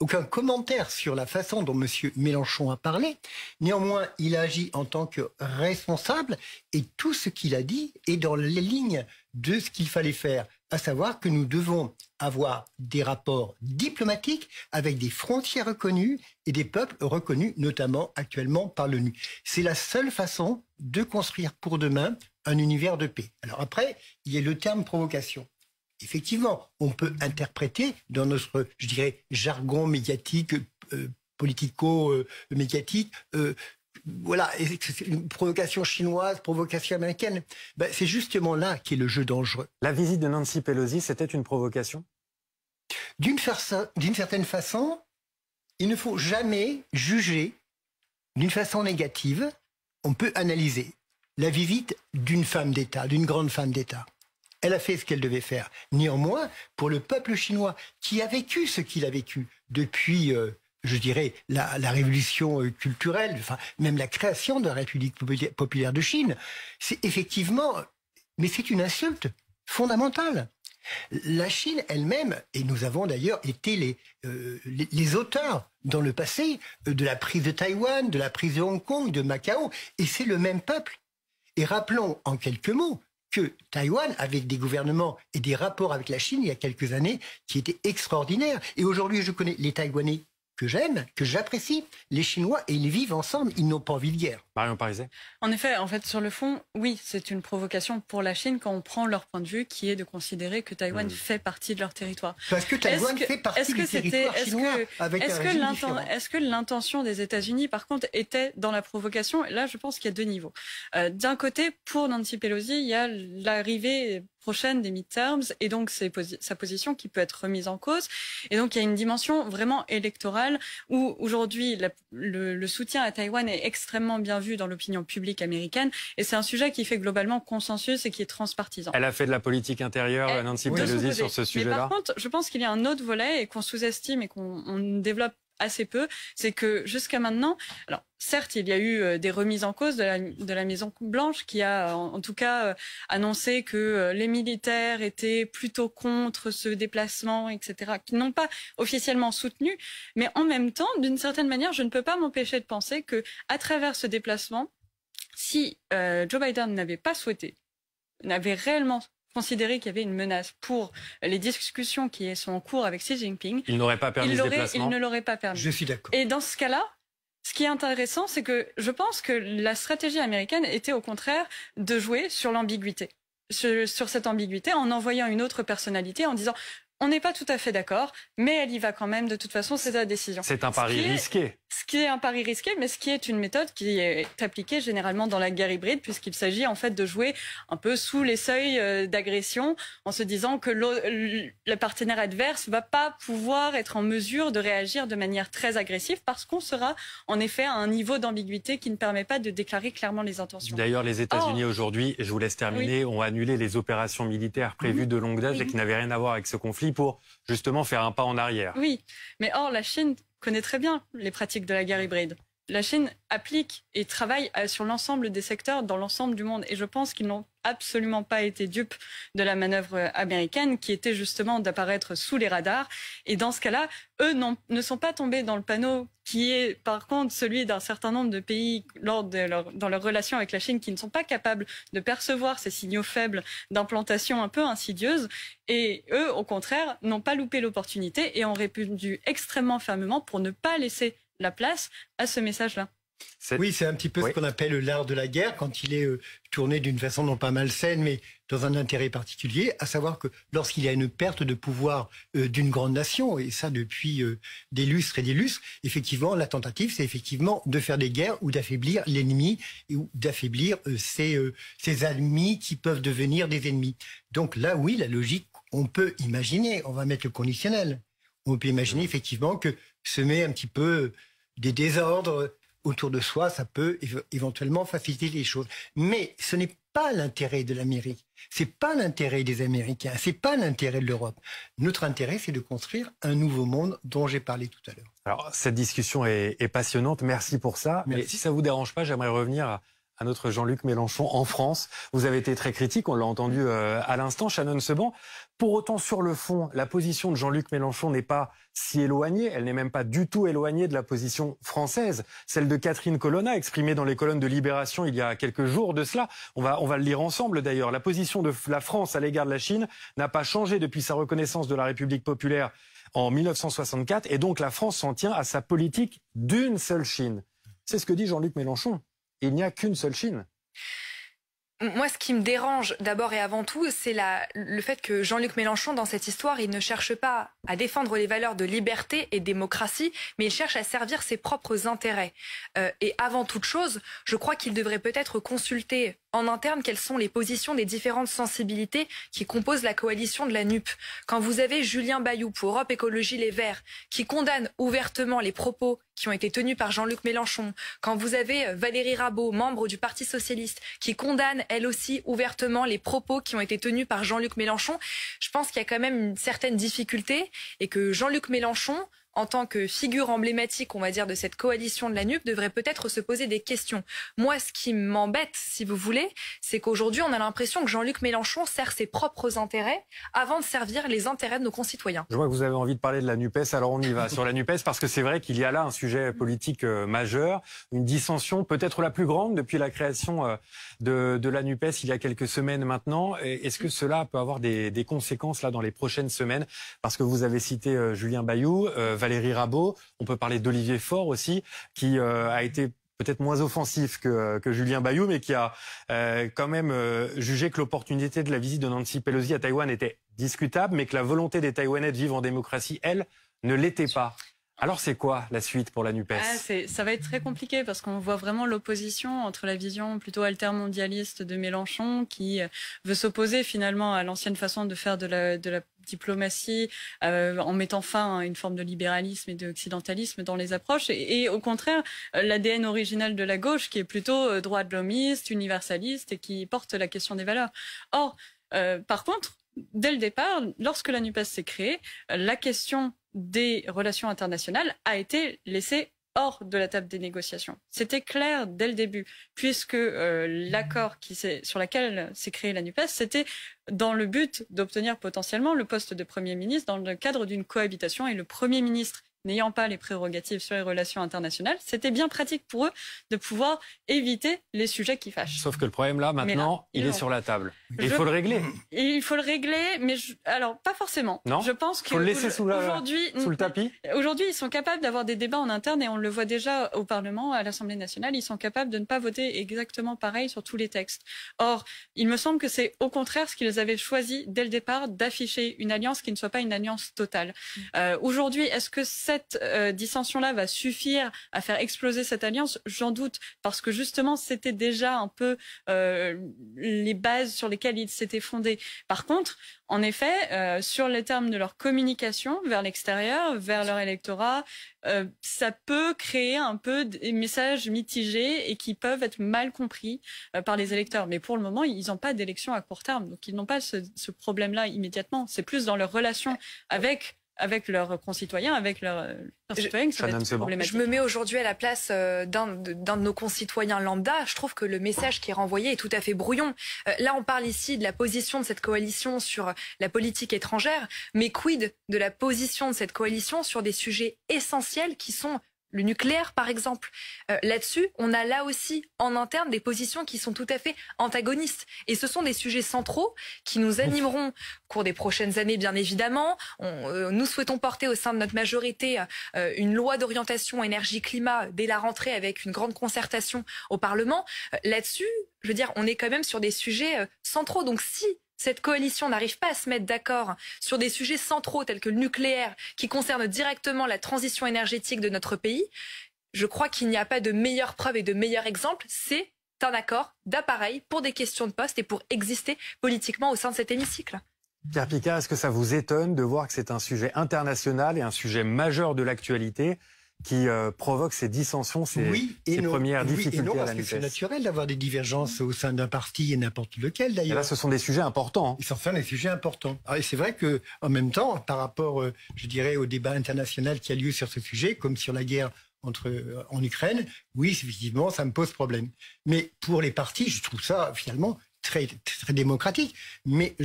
aucun commentaire sur la façon dont M. Mélenchon a parlé. Néanmoins, il a agi en tant que responsable, et tout ce qu'il a dit est dans les lignes de ce qu'il fallait faire, à savoir que nous devons avoir des rapports diplomatiques avec des frontières reconnues et des peuples reconnus, notamment actuellement par l'ONU. C'est la seule façon de construire pour demain un univers de paix. Alors après, il y a le terme provocation. Effectivement, on peut interpréter dans notre, je dirais, jargon médiatique, politico-médiatique, voilà, une provocation chinoise, provocation américaine. C'est justement là qu'est le jeu dangereux. La visite de Nancy Pelosi, c'était une provocation ? D'une certaine façon, il ne faut jamais juger d'une façon négative. On peut analyser la visite d'une femme d'État, d'une grande femme d'État. Elle a fait ce qu'elle devait faire. Néanmoins, pour le peuple chinois, qui a vécu ce qu'il a vécu depuis, je dirais, la révolution culturelle, enfin, même la création de la République populaire de Chine, c'est effectivement, mais c'est une insulte fondamentale. La Chine elle-même, et nous avons d'ailleurs été les auteurs dans le passé de la prise de Taïwan, de la prise de Hong Kong, de Macao, et c'est le même peuple. Et rappelons en quelques mots que Taïwan, avec des gouvernements et des rapports avec la Chine il y a quelques années, qui étaient extraordinaires. Et aujourd'hui, je connais les Taïwanais que j'aime, que j'apprécie, les Chinois, et ils vivent ensemble, ils n'ont pas envie de guerre. Marion Pariset. En effet, sur le fond, oui, c'est une provocation pour la Chine quand on prend leur point de vue, qui est de considérer que Taïwan fait partie de leur territoire. Parce que Taïwan fait partie du territoire chinois avec un régime différent. Est-ce que l'intention des États-Unis, par contre, était dans la provocation? Là, je pense qu'il y a deux niveaux. D'un côté, pour Nancy Pelosi, il y a l'arrivée prochaine des midterms, et donc sa position qui peut être remise en cause. Et donc, il y a une dimension vraiment électorale où aujourd'hui, le soutien à Taïwan est extrêmement bien vu dans l'opinion publique américaine, et c'est un sujet qui fait globalement consensus et qui est transpartisan. Elle a fait de la politique intérieure, Nancy Pelosi, sur ce sujet-là. Mais par contre, je pense qu'il y a un autre volet et qu'on sous-estime et qu'on développe assez peu, c'est que jusqu'à maintenant, alors certes, il y a eu des remises en cause de la Maison Blanche qui a en tout cas annoncé que les militaires étaient plutôt contre ce déplacement, etc., qui n'ont pas officiellement soutenu, mais en même temps, d'une certaine manière, je ne peux pas m'empêcher de penser que à travers ce déplacement, si Joe Biden n'avait réellement considéré qu'il y avait une menace pour les discussions qui sont en cours avec Xi Jinping, il n'aurait pas permis ce déplacement. Il ne l'aurait pas permis. Je suis d'accord. Et dans ce cas-là, ce qui est intéressant, c'est que je pense que la stratégie américaine était au contraire de jouer sur l'ambiguïté, sur cette ambiguïté, en envoyant une autre personnalité, en disant on n'est pas tout à fait d'accord, mais elle y va quand même. De toute façon, c'est sa décision. C'est un pari risqué. Ce qui est un pari risqué, mais ce qui est une méthode qui est appliquée généralement dans la guerre hybride, puisqu'il s'agit en fait de jouer un peu sous les seuils d'agression, en se disant que le partenaire adverse va pas pouvoir être en mesure de réagir de manière très agressive, parce qu'on sera en effet à un niveau d'ambiguïté qui ne permet pas de déclarer clairement les intentions. D'ailleurs, les États-Unis aujourd'hui, je vous laisse terminer, ont annulé les opérations militaires prévues de longue date et qui n'avaient rien à voir avec ce conflit pour justement faire un pas en arrière. Oui, mais or la Chine connaît très bien les pratiques de la guerre hybride. La Chine applique et travaille sur l'ensemble des secteurs dans l'ensemble du monde. Et je pense qu'ils n'ont absolument pas été dupes de la manœuvre américaine qui était justement d'apparaître sous les radars. Et dans ce cas-là, eux ne sont pas tombés dans le panneau qui est par contre celui d'un certain nombre de pays dans leur relation avec la Chine qui ne sont pas capables de percevoir ces signaux faibles d'implantation un peu insidieuse. Et eux, au contraire, n'ont pas loupé l'opportunité et ont répondu extrêmement fermement pour ne pas laisser la place à ce message-là. Oui, c'est un petit peu ce qu'on appelle l'art de la guerre, quand il est tourné d'une façon non pas malsaine, mais dans un intérêt particulier, à savoir que lorsqu'il y a une perte de pouvoir d'une grande nation, et ça depuis des lustres et des lustres, effectivement, la tentative, c'est effectivement de faire des guerres ou d'affaiblir l'ennemi, ou d'affaiblir ses ennemis qui peuvent devenir des ennemis. Donc là, oui, la logique, on peut imaginer, on va mettre le conditionnel, on peut imaginer effectivement que semer un petit peu des désordres autour de soi, ça peut éventuellement faciliter les choses. Mais ce n'est pas l'intérêt de l'Amérique, c'est pas l'intérêt des Américains, c'est pas l'intérêt de l'Europe. Notre intérêt, c'est de construire un nouveau monde dont j'ai parlé tout à l'heure. Alors, cette discussion est passionnante, merci pour ça. Merci. Mais si ça vous dérange pas, j'aimerais revenir à notre Jean-Luc Mélenchon en France. Vous avez été très critique, on l'a entendu à l'instant, Shannon Seban. Pour autant, sur le fond, la position de Jean-Luc Mélenchon n'est pas si éloignée, elle n'est même pas du tout éloignée de la position française, celle de Catherine Colonna, exprimée dans les colonnes de Libération il y a quelques jours de cela. On va le lire ensemble d'ailleurs. La position de la France à l'égard de la Chine n'a pas changé depuis sa reconnaissance de la République populaire en 1964, et donc la France s'en tient à sa politique d'une seule Chine. C'est ce que dit Jean-Luc Mélenchon. Il n'y a qu'une seule Chine. Moi, ce qui me dérange d'abord et avant tout, c'est le fait que Jean-Luc Mélenchon, dans cette histoire, il ne cherche pas à défendre les valeurs de liberté et démocratie, mais il cherche à servir ses propres intérêts. Et avant toute chose, je crois qu'il devrait peut-être consulter en interne quelles sont les positions des différentes sensibilités qui composent la coalition de la NUP. Quand vous avez Julien Bayou pour Europe Écologie Les Verts qui condamne ouvertement les propos qui ont été tenus par Jean-Luc Mélenchon, quand vous avez Valérie Rabault, membre du Parti Socialiste, qui condamne elle aussi ouvertement les propos qui ont été tenus par Jean-Luc Mélenchon, je pense qu'il y a quand même une certaine difficulté et que Jean-Luc Mélenchon, en tant que figure emblématique, on va dire, de cette coalition de la NUP, devrait peut-être se poser des questions. Moi, ce qui m'embête, si vous voulez, c'est qu'aujourd'hui, on a l'impression que Jean-Luc Mélenchon sert ses propres intérêts avant de servir les intérêts de nos concitoyens. Je vois que vous avez envie de parler de la NUPES, alors on y va sur la NUPES, parce que c'est vrai qu'il y a là un sujet politique majeur, une dissension peut-être la plus grande depuis la création de la NUPES il y a quelques semaines maintenant. Est-ce que cela peut avoir des conséquences là dans les prochaines semaines? Parce que vous avez cité Julien Bayou, Valérie Rabault, on peut parler d'Olivier Faure aussi, qui a été peut-être moins offensif que Julien Bayou, mais qui a quand même jugé que l'opportunité de la visite de Nancy Pelosi à Taïwan était discutable, mais que la volonté des Taïwanais de vivre en démocratie, elle, ne l'était pas. Alors c'est quoi la suite pour la NUPES? Ça va être très compliqué parce qu'on voit vraiment l'opposition entre la vision plutôt altermondialiste de Mélenchon qui veut s'opposer finalement à l'ancienne façon de faire de la diplomatie en mettant fin à une forme de libéralisme et d'occidentalisme dans les approches et au contraire l'ADN original de la gauche qui est plutôt droit de l'homiste, universaliste et qui porte la question des valeurs. Or, par contre, dès le départ, lorsque la NUPES s'est créée, la question des relations internationales a été laissée hors de la table des négociations. C'était clair dès le début, puisque l'accord sur lequel s'est créée la NUPES, c'était dans le but d'obtenir potentiellement le poste de Premier ministre dans le cadre d'une cohabitation. Et le Premier ministre n'ayant pas les prérogatives sur les relations internationales, c'était bien pratique pour eux de pouvoir éviter les sujets qui fâchent. Sauf que le problème là, maintenant, il est sur la table. Et il faut le régler. Il faut le régler, mais alors pas forcément. Non. Je pense que faut le laisser sous le tapis. Aujourd'hui, ils sont capables d'avoir des débats en interne et on le voit déjà au Parlement, à l'Assemblée nationale, ils sont capables de ne pas voter exactement pareil sur tous les textes. Or, il me semble que c'est au contraire ce qu'ils avaient choisi dès le départ, d'afficher une alliance qui ne soit pas une alliance totale. Aujourd'hui, est-ce que cette dissension-là va suffire à faire exploser cette alliance? J'en doute, parce que justement, c'était déjà un peu les bases sur lesquelles ils s'étaient fondés. Par contre, en effet, sur les termes de leur communication vers l'extérieur, vers leur électorat, ça peut créer un peu des messages mitigés et qui peuvent être mal compris par les électeurs. Mais pour le moment, ils n'ont pas d'élection à court terme, donc ils n'ont pas ce problème-là immédiatement. C'est plus dans leur relation avec leurs concitoyens, avec leurs concitoyens, que ça va être problématique. Je me mets aujourd'hui à la place d'un de nos concitoyens lambda. Je trouve que le message qui est renvoyé est tout à fait brouillon. Là, on parle ici de la position de cette coalition sur la politique étrangère, mais quid de la position de cette coalition sur des sujets essentiels qui sont le nucléaire, par exemple. Là-dessus, on a là aussi en interne des positions qui sont tout à fait antagonistes. Et ce sont des sujets centraux qui nous animeront au cours des prochaines années, bien évidemment. Nous souhaitons porter au sein de notre majorité une loi d'orientation énergie-climat dès la rentrée avec une grande concertation au Parlement. Là-dessus, je veux dire, on est quand même sur des sujets centraux. Donc si cette coalition n'arrive pas à se mettre d'accord sur des sujets centraux tels que le nucléaire, qui concernent directement la transition énergétique de notre pays, je crois qu'il n'y a pas de meilleure preuve et de meilleur exemple. C'est un accord d'appareil pour des questions de poste et pour exister politiquement au sein de cet hémicycle. Pierre Picard, est-ce que ça vous étonne de voir que c'est un sujet international et un sujet majeur de l'actualité qui provoque ces dissensions, ces premières difficultés à la NUPES? C'est naturel d'avoir des divergences au sein d'un parti et n'importe lequel d'ailleurs. Là, ce sont des sujets importants. Ils sont des sujets importants. Et c'est vrai que, en même temps, par rapport, je dirais, au débat international qui a lieu sur ce sujet, comme sur la guerre en Ukraine, oui, effectivement, ça me pose problème. Mais pour les partis, je trouve ça finalement très, très démocratique. Mais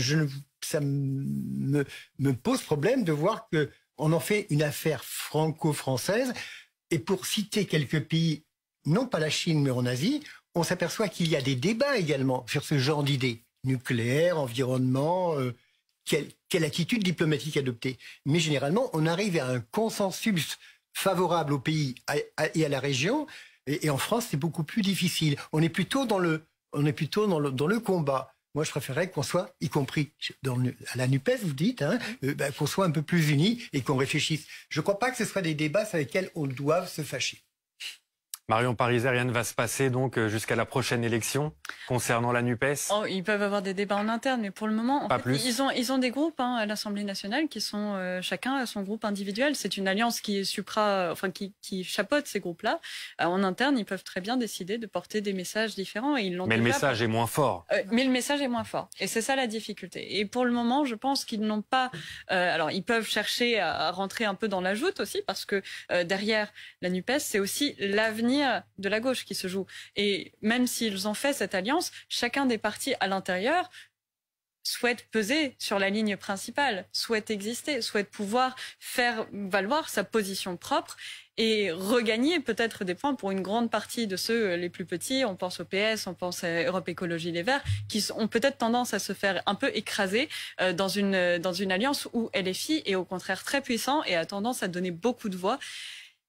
ça me pose problème de voir que on en fait une affaire franco-française. Et pour citer quelques pays, non pas la Chine, mais en Asie, on s'aperçoit qu'il y a des débats également sur ce genre d'idées. Nucléaire, environnement, quelle attitude diplomatique adopter. Mais généralement, on arrive à un consensus favorable au pays et à la région. Et en France, c'est beaucoup plus difficile. On est plutôt dans le combat. Moi, je préférerais qu'on soit, y compris à la NUPES, vous dites, qu'on soit un peu plus unis et qu'on réfléchisse. Je ne crois pas que ce soit des débats sur lesquels on doit se fâcher. Marion Pariser, rien ne va se passer donc jusqu'à la prochaine élection concernant la NUPES? Ils peuvent avoir des débats en interne, mais pour le moment, ils ont des groupes à l'Assemblée nationale qui sont chacun à son groupe individuel. C'est une alliance qui est qui chapeaute ces groupes-là. En interne, ils peuvent très bien décider de porter des messages différents. Et ils l'ont mais le message est moins fort. Mais le message est moins fort. Et c'est ça la difficulté. Et pour le moment, je pense qu'ils n'ont pas... alors, ils peuvent chercher à rentrer un peu dans la joute aussi, parce que derrière la NUPES, c'est aussi l'avenir de la gauche qui se joue. Et même s'ils ont fait cette alliance, chacun des partis à l'intérieur souhaite peser sur la ligne principale, souhaite exister, souhaite pouvoir faire valoir sa position propre et regagner peut-être des points pour une grande partie de ceux les plus petits. On pense au PS, on pense à Europe Écologie Les Verts, qui ont peut-être tendance à se faire un peu écraser dans une alliance où LFI est au contraire très puissant et a tendance à donner beaucoup de voix.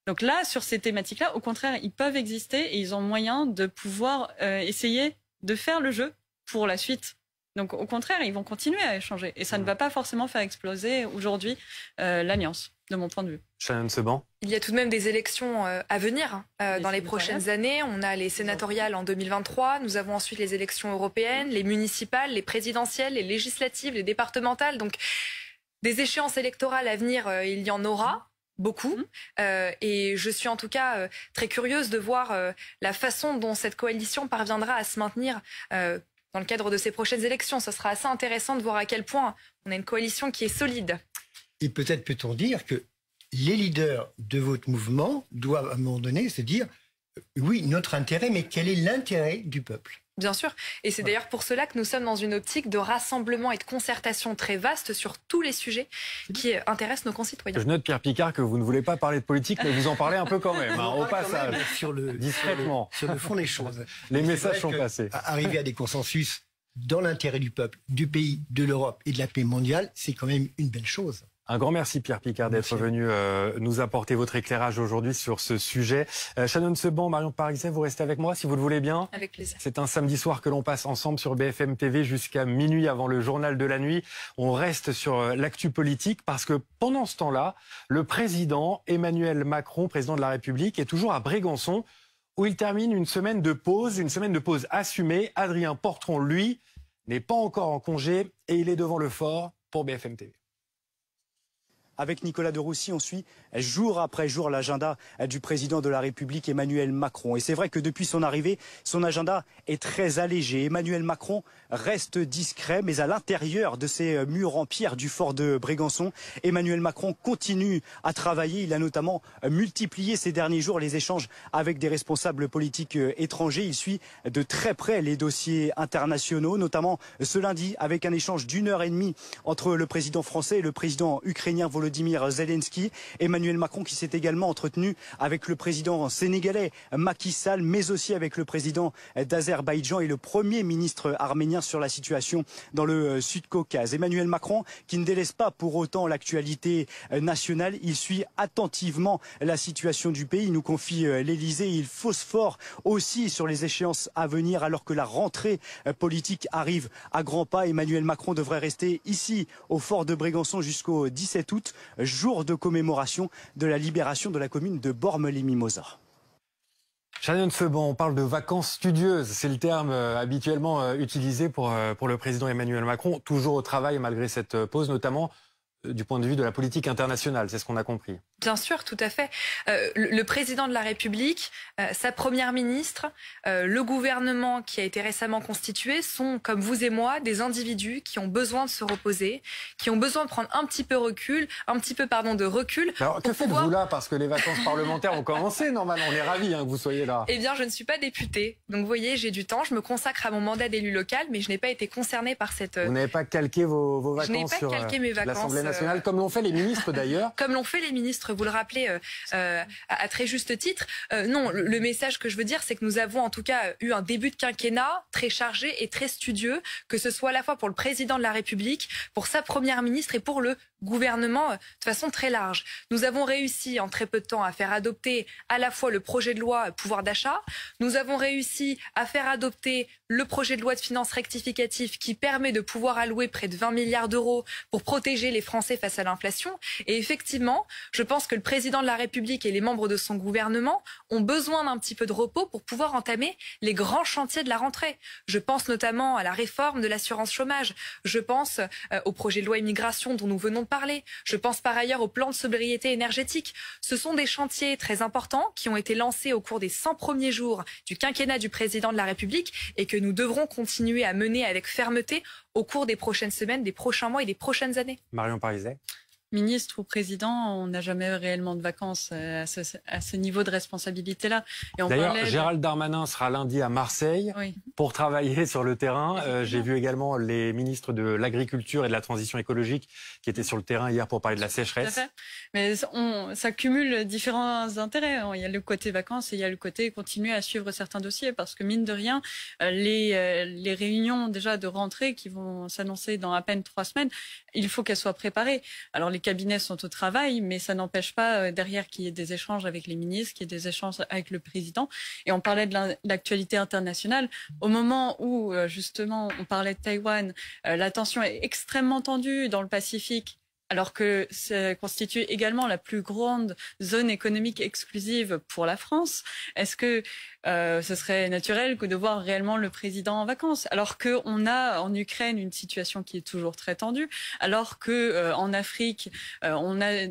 Donc là, sur ces thématiques-là, au contraire, ils peuvent exister et ils ont moyen de pouvoir essayer de faire le jeu pour la suite. Donc au contraire, ils vont continuer à échanger. Et ça ne va pas forcément faire exploser aujourd'hui l'alliance, de mon point de vue. Shannon Seban. Il y a tout de même des élections à venir dans les prochaines années. On a les sénatoriales en 2023. Nous avons ensuite les élections européennes, les municipales, les présidentielles, les législatives, les départementales. Donc des échéances électorales à venir, il y en aura. Beaucoup. Et je suis en tout cas très curieuse de voir la façon dont cette coalition parviendra à se maintenir dans le cadre de ces prochaines élections. Ce sera assez intéressant de voir à quel point on a une coalition qui est solide. Et peut-être peut-on dire que les leaders de votre mouvement doivent à un moment donné se dire Oui, notre intérêt, mais quel est l'intérêt du peuple ? Bien sûr. Et c'est d'ailleurs pour cela que nous sommes dans une optique de rassemblement et de concertation très vaste sur tous les sujets qui intéressent nos concitoyens. Je note, Pierre Picard, que vous ne voulez pas parler de politique, mais vous en parlez un peu quand même, au passage. Discrètement. Sur le fond des choses. Les messages sont passés. Arriver à des consensus dans l'intérêt du peuple, du pays, de l'Europe et de la paix mondiale, c'est quand même une belle chose. Un grand merci Pierre Picard d'être venu nous apporter votre éclairage aujourd'hui sur ce sujet. Shannon Seban, Marion Parisen, vous restez avec moi si vous le voulez bien. Avec plaisir. C'est un samedi soir que l'on passe ensemble sur BFM TV jusqu'à minuit avant le journal de la nuit. On reste sur l'actu politique parce que pendant ce temps-là, le président Emmanuel Macron, président de la République, est toujours à Brégançon où il termine une semaine de pause assumée. Adrien Portron, lui, n'est pas encore en congé et il est devant le fort pour BFM TV. Avec Nicolas de Roussy, on suit jour après jour l'agenda du président de la République, Emmanuel Macron. Et c'est vrai que depuis son arrivée, son agenda est très allégé. Emmanuel Macron reste discret, mais à l'intérieur de ces murs en pierre du fort de Brégançon, Emmanuel Macron continue à travailler. Il a notamment multiplié ces derniers jours les échanges avec des responsables politiques étrangers. Il suit de très près les dossiers internationaux, notamment ce lundi avec un échange d'1h30 entre le président français et le président ukrainien Volodymyr Zelensky. Emmanuel Macron qui s'est également entretenu avec le président sénégalais Macky Sall, mais aussi avec le président d'Azerbaïdjan et le premier ministre arménien sur la situation dans le Sud-Caucase. Emmanuel Macron qui ne délaisse pas pour autant l'actualité nationale. Il suit attentivement la situation du pays. Il nous confie l'Elysée. Il phosphore aussi sur les échéances à venir alors que la rentrée politique arrive à grands pas. Emmanuel Macron devrait rester ici au fort de Brégançon jusqu'au 17 août, jour de commémoration de la libération de la commune de Bormes-les-Mimosas. Shannon Seban, on parle de vacances studieuses. C'est le terme habituellement utilisé pour le président Emmanuel Macron, toujours au travail malgré cette pause, notamment du point de vue de la politique internationale. C'est ce qu'on a compris. Bien sûr, tout à fait. Le président de la République, sa première ministre, le gouvernement qui a été récemment constitué sont, comme vous et moi, des individus qui ont besoin de se reposer, qui ont besoin de prendre un petit peu de recul. Alors, que faites-vous là? Parce que les vacances parlementaires ont commencé, normalement. On est ravis que vous soyez là. Eh bien, je ne suis pas députée. Donc, vous voyez, j'ai du temps. Je me consacre à mon mandat d'élu local, mais je n'ai pas été concernée par cette... Vous n'avez pas calqué vos vacances je n'ai pas sur calqué mes vacances, l'Assemblée nationale, comme l'ont fait les ministres d'ailleurs. Comme l'ont fait les ministres, vous le rappelez à très juste titre. Non, le message que je veux dire, c'est que nous avons en tout cas eu un début de quinquennat très chargé et très studieux, que ce soit à la fois pour le président de la République, pour sa première ministre et pour le gouvernement de façon très large. Nous avons réussi en très peu de temps à faire adopter à la fois le projet de loi pouvoir d'achat, nous avons réussi à faire adopter le projet de loi de finances rectificative qui permet de pouvoir allouer près de 20 milliards d'euros pour protéger les Français face à l'inflation. Et effectivement, je pense que le président de la République et les membres de son gouvernement ont besoin d'un petit peu de repos pour pouvoir entamer les grands chantiers de la rentrée. Je pense notamment à la réforme de l'assurance chômage. Je pense au projet de loi immigration dont nous venons de parler. Je pense par ailleurs au plan de sobriété énergétique. Ce sont des chantiers très importants qui ont été lancés au cours des 100 premiers jours du quinquennat du président de la République et que nous devrons continuer à mener avec fermeté au cours des prochaines semaines, des prochains mois et des prochaines années. Marion Parisen. Ministre ou président, on n'a jamais réellement de vacances à ce niveau de responsabilité-là. D'ailleurs, Gérald Darmanin sera lundi à Marseille pour travailler sur le terrain. J'ai vu également les ministres de l'Agriculture et de la Transition écologique qui étaient sur le terrain hier pour parler de la sécheresse. Tout à fait. Mais ça cumule différents intérêts. Il y a le côté vacances et il y a le côté continuer à suivre certains dossiers parce que mine de rien, les réunions déjà de rentrée qui vont s'annoncer dans à peine 3 semaines, il faut qu'elles soient préparées. Alors les cabinets sont au travail, mais ça n'empêche pas derrière qu'il y ait des échanges avec les ministres, qu'il y ait des échanges avec le président. Et on parlait de l'actualité internationale. Au moment où, justement, on parlait de Taïwan, la tension est extrêmement tendue dans le Pacifique, alors que ça constitue également la plus grande zone économique exclusive pour la France. Est-ce que ce serait naturel que de voir réellement le président en vacances, alors qu'on a en Ukraine une situation qui est toujours très tendue, alors que en Afrique on a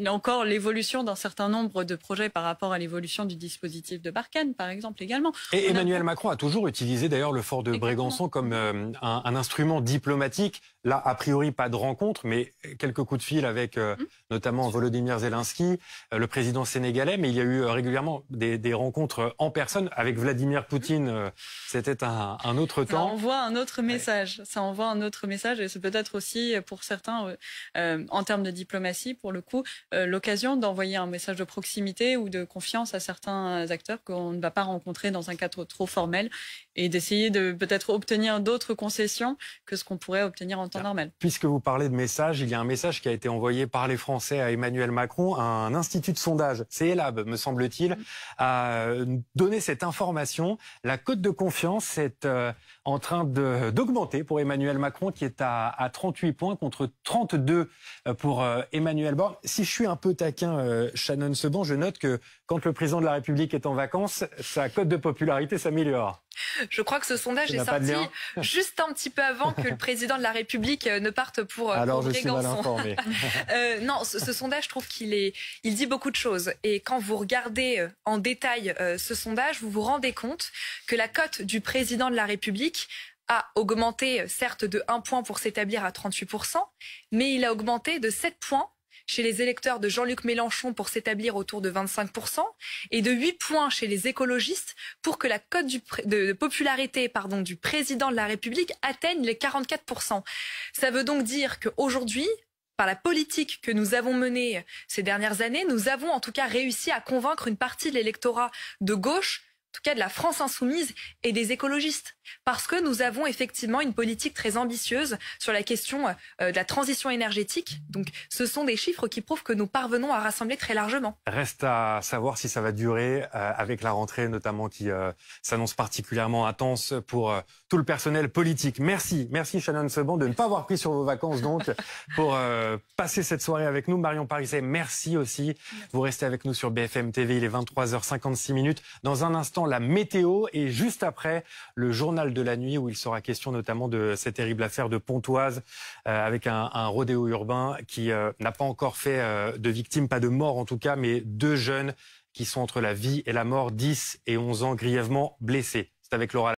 encore l'évolution d'un certain nombre de projets par rapport à l'évolution du dispositif de Barkhane, par exemple, également. Et Emmanuel Macron a toujours utilisé d'ailleurs le fort de Brégançon comme un instrument diplomatique Là, a priori, pas de rencontre, mais quelques coups de fil avec notamment Volodymyr Zelensky, le président sénégalais. Mais il y a eu régulièrement des rencontres en personne avec Vladimir Poutine. C'était un autre temps. Ça envoie un autre message. Ouais. Ça envoie un autre message, et c'est peut-être aussi pour certains, en termes de diplomatie, pour le coup, l'occasion d'envoyer un message de proximité ou de confiance à certains acteurs qu'on ne va pas rencontrer dans un cadre trop formel, et d'essayer de peut-être obtenir d'autres concessions que ce qu'on pourrait obtenir en temps normal. Puisque vous parlez de messages, il y a un message qui a été envoyé par les Français à Emmanuel Macron. Un institut de sondage, CELAB, me semble-t-il, a donné cette information. La cote de confiance est en train d'augmenter pour Emmanuel Macron, qui est à 38 points contre 32 pour Emmanuel Borne. Si je suis un peu taquin, Shannon Seban, je note que quand le président de la République est en vacances, sa cote de popularité s'améliore. Je crois que ce sondage est sorti juste un petit peu avant que le président de la République ne parte pour Alors, je suis mal informé. Non, ce sondage, je trouve il dit beaucoup de choses. Et quand vous regardez en détail ce sondage, vous vous rendez compte que la cote du président de la République a augmenté, certes, de 1 point pour s'établir à 38%, mais il a augmenté de 7 points chez les électeurs de Jean-Luc Mélenchon pour s'établir autour de 25% et de 8 points chez les écologistes pour que la cote de popularité du président de la République atteigne les 44%. Ça veut donc dire qu'aujourd'hui, par la politique que nous avons menée ces dernières années, nous avons en tout cas réussi à convaincre une partie de l'électorat de gauche, en tout cas de la France insoumise et des écologistes. Parce que nous avons effectivement une politique très ambitieuse sur la question de la transition énergétique. Donc ce sont des chiffres qui prouvent que nous parvenons à rassembler très largement. Reste à savoir si ça va durer avec la rentrée notamment qui s'annonce particulièrement intense pour tout le personnel politique. Merci Shannon Seban de ne pas avoir pris sur vos vacances donc pour passer cette soirée avec nous. Marion Parissé, merci aussi. Vous restez avec nous sur BFM TV, il est 23h56. Dans un instant, la météo et juste après, le journal de la nuit où il sera question notamment de cette terrible affaire de Pontoise avec un rodéo urbain qui n'a pas encore fait de victimes, pas de morts en tout cas, mais 2 jeunes qui sont entre la vie et la mort, 10 et 11 ans, grièvement blessés. C'est avec Laura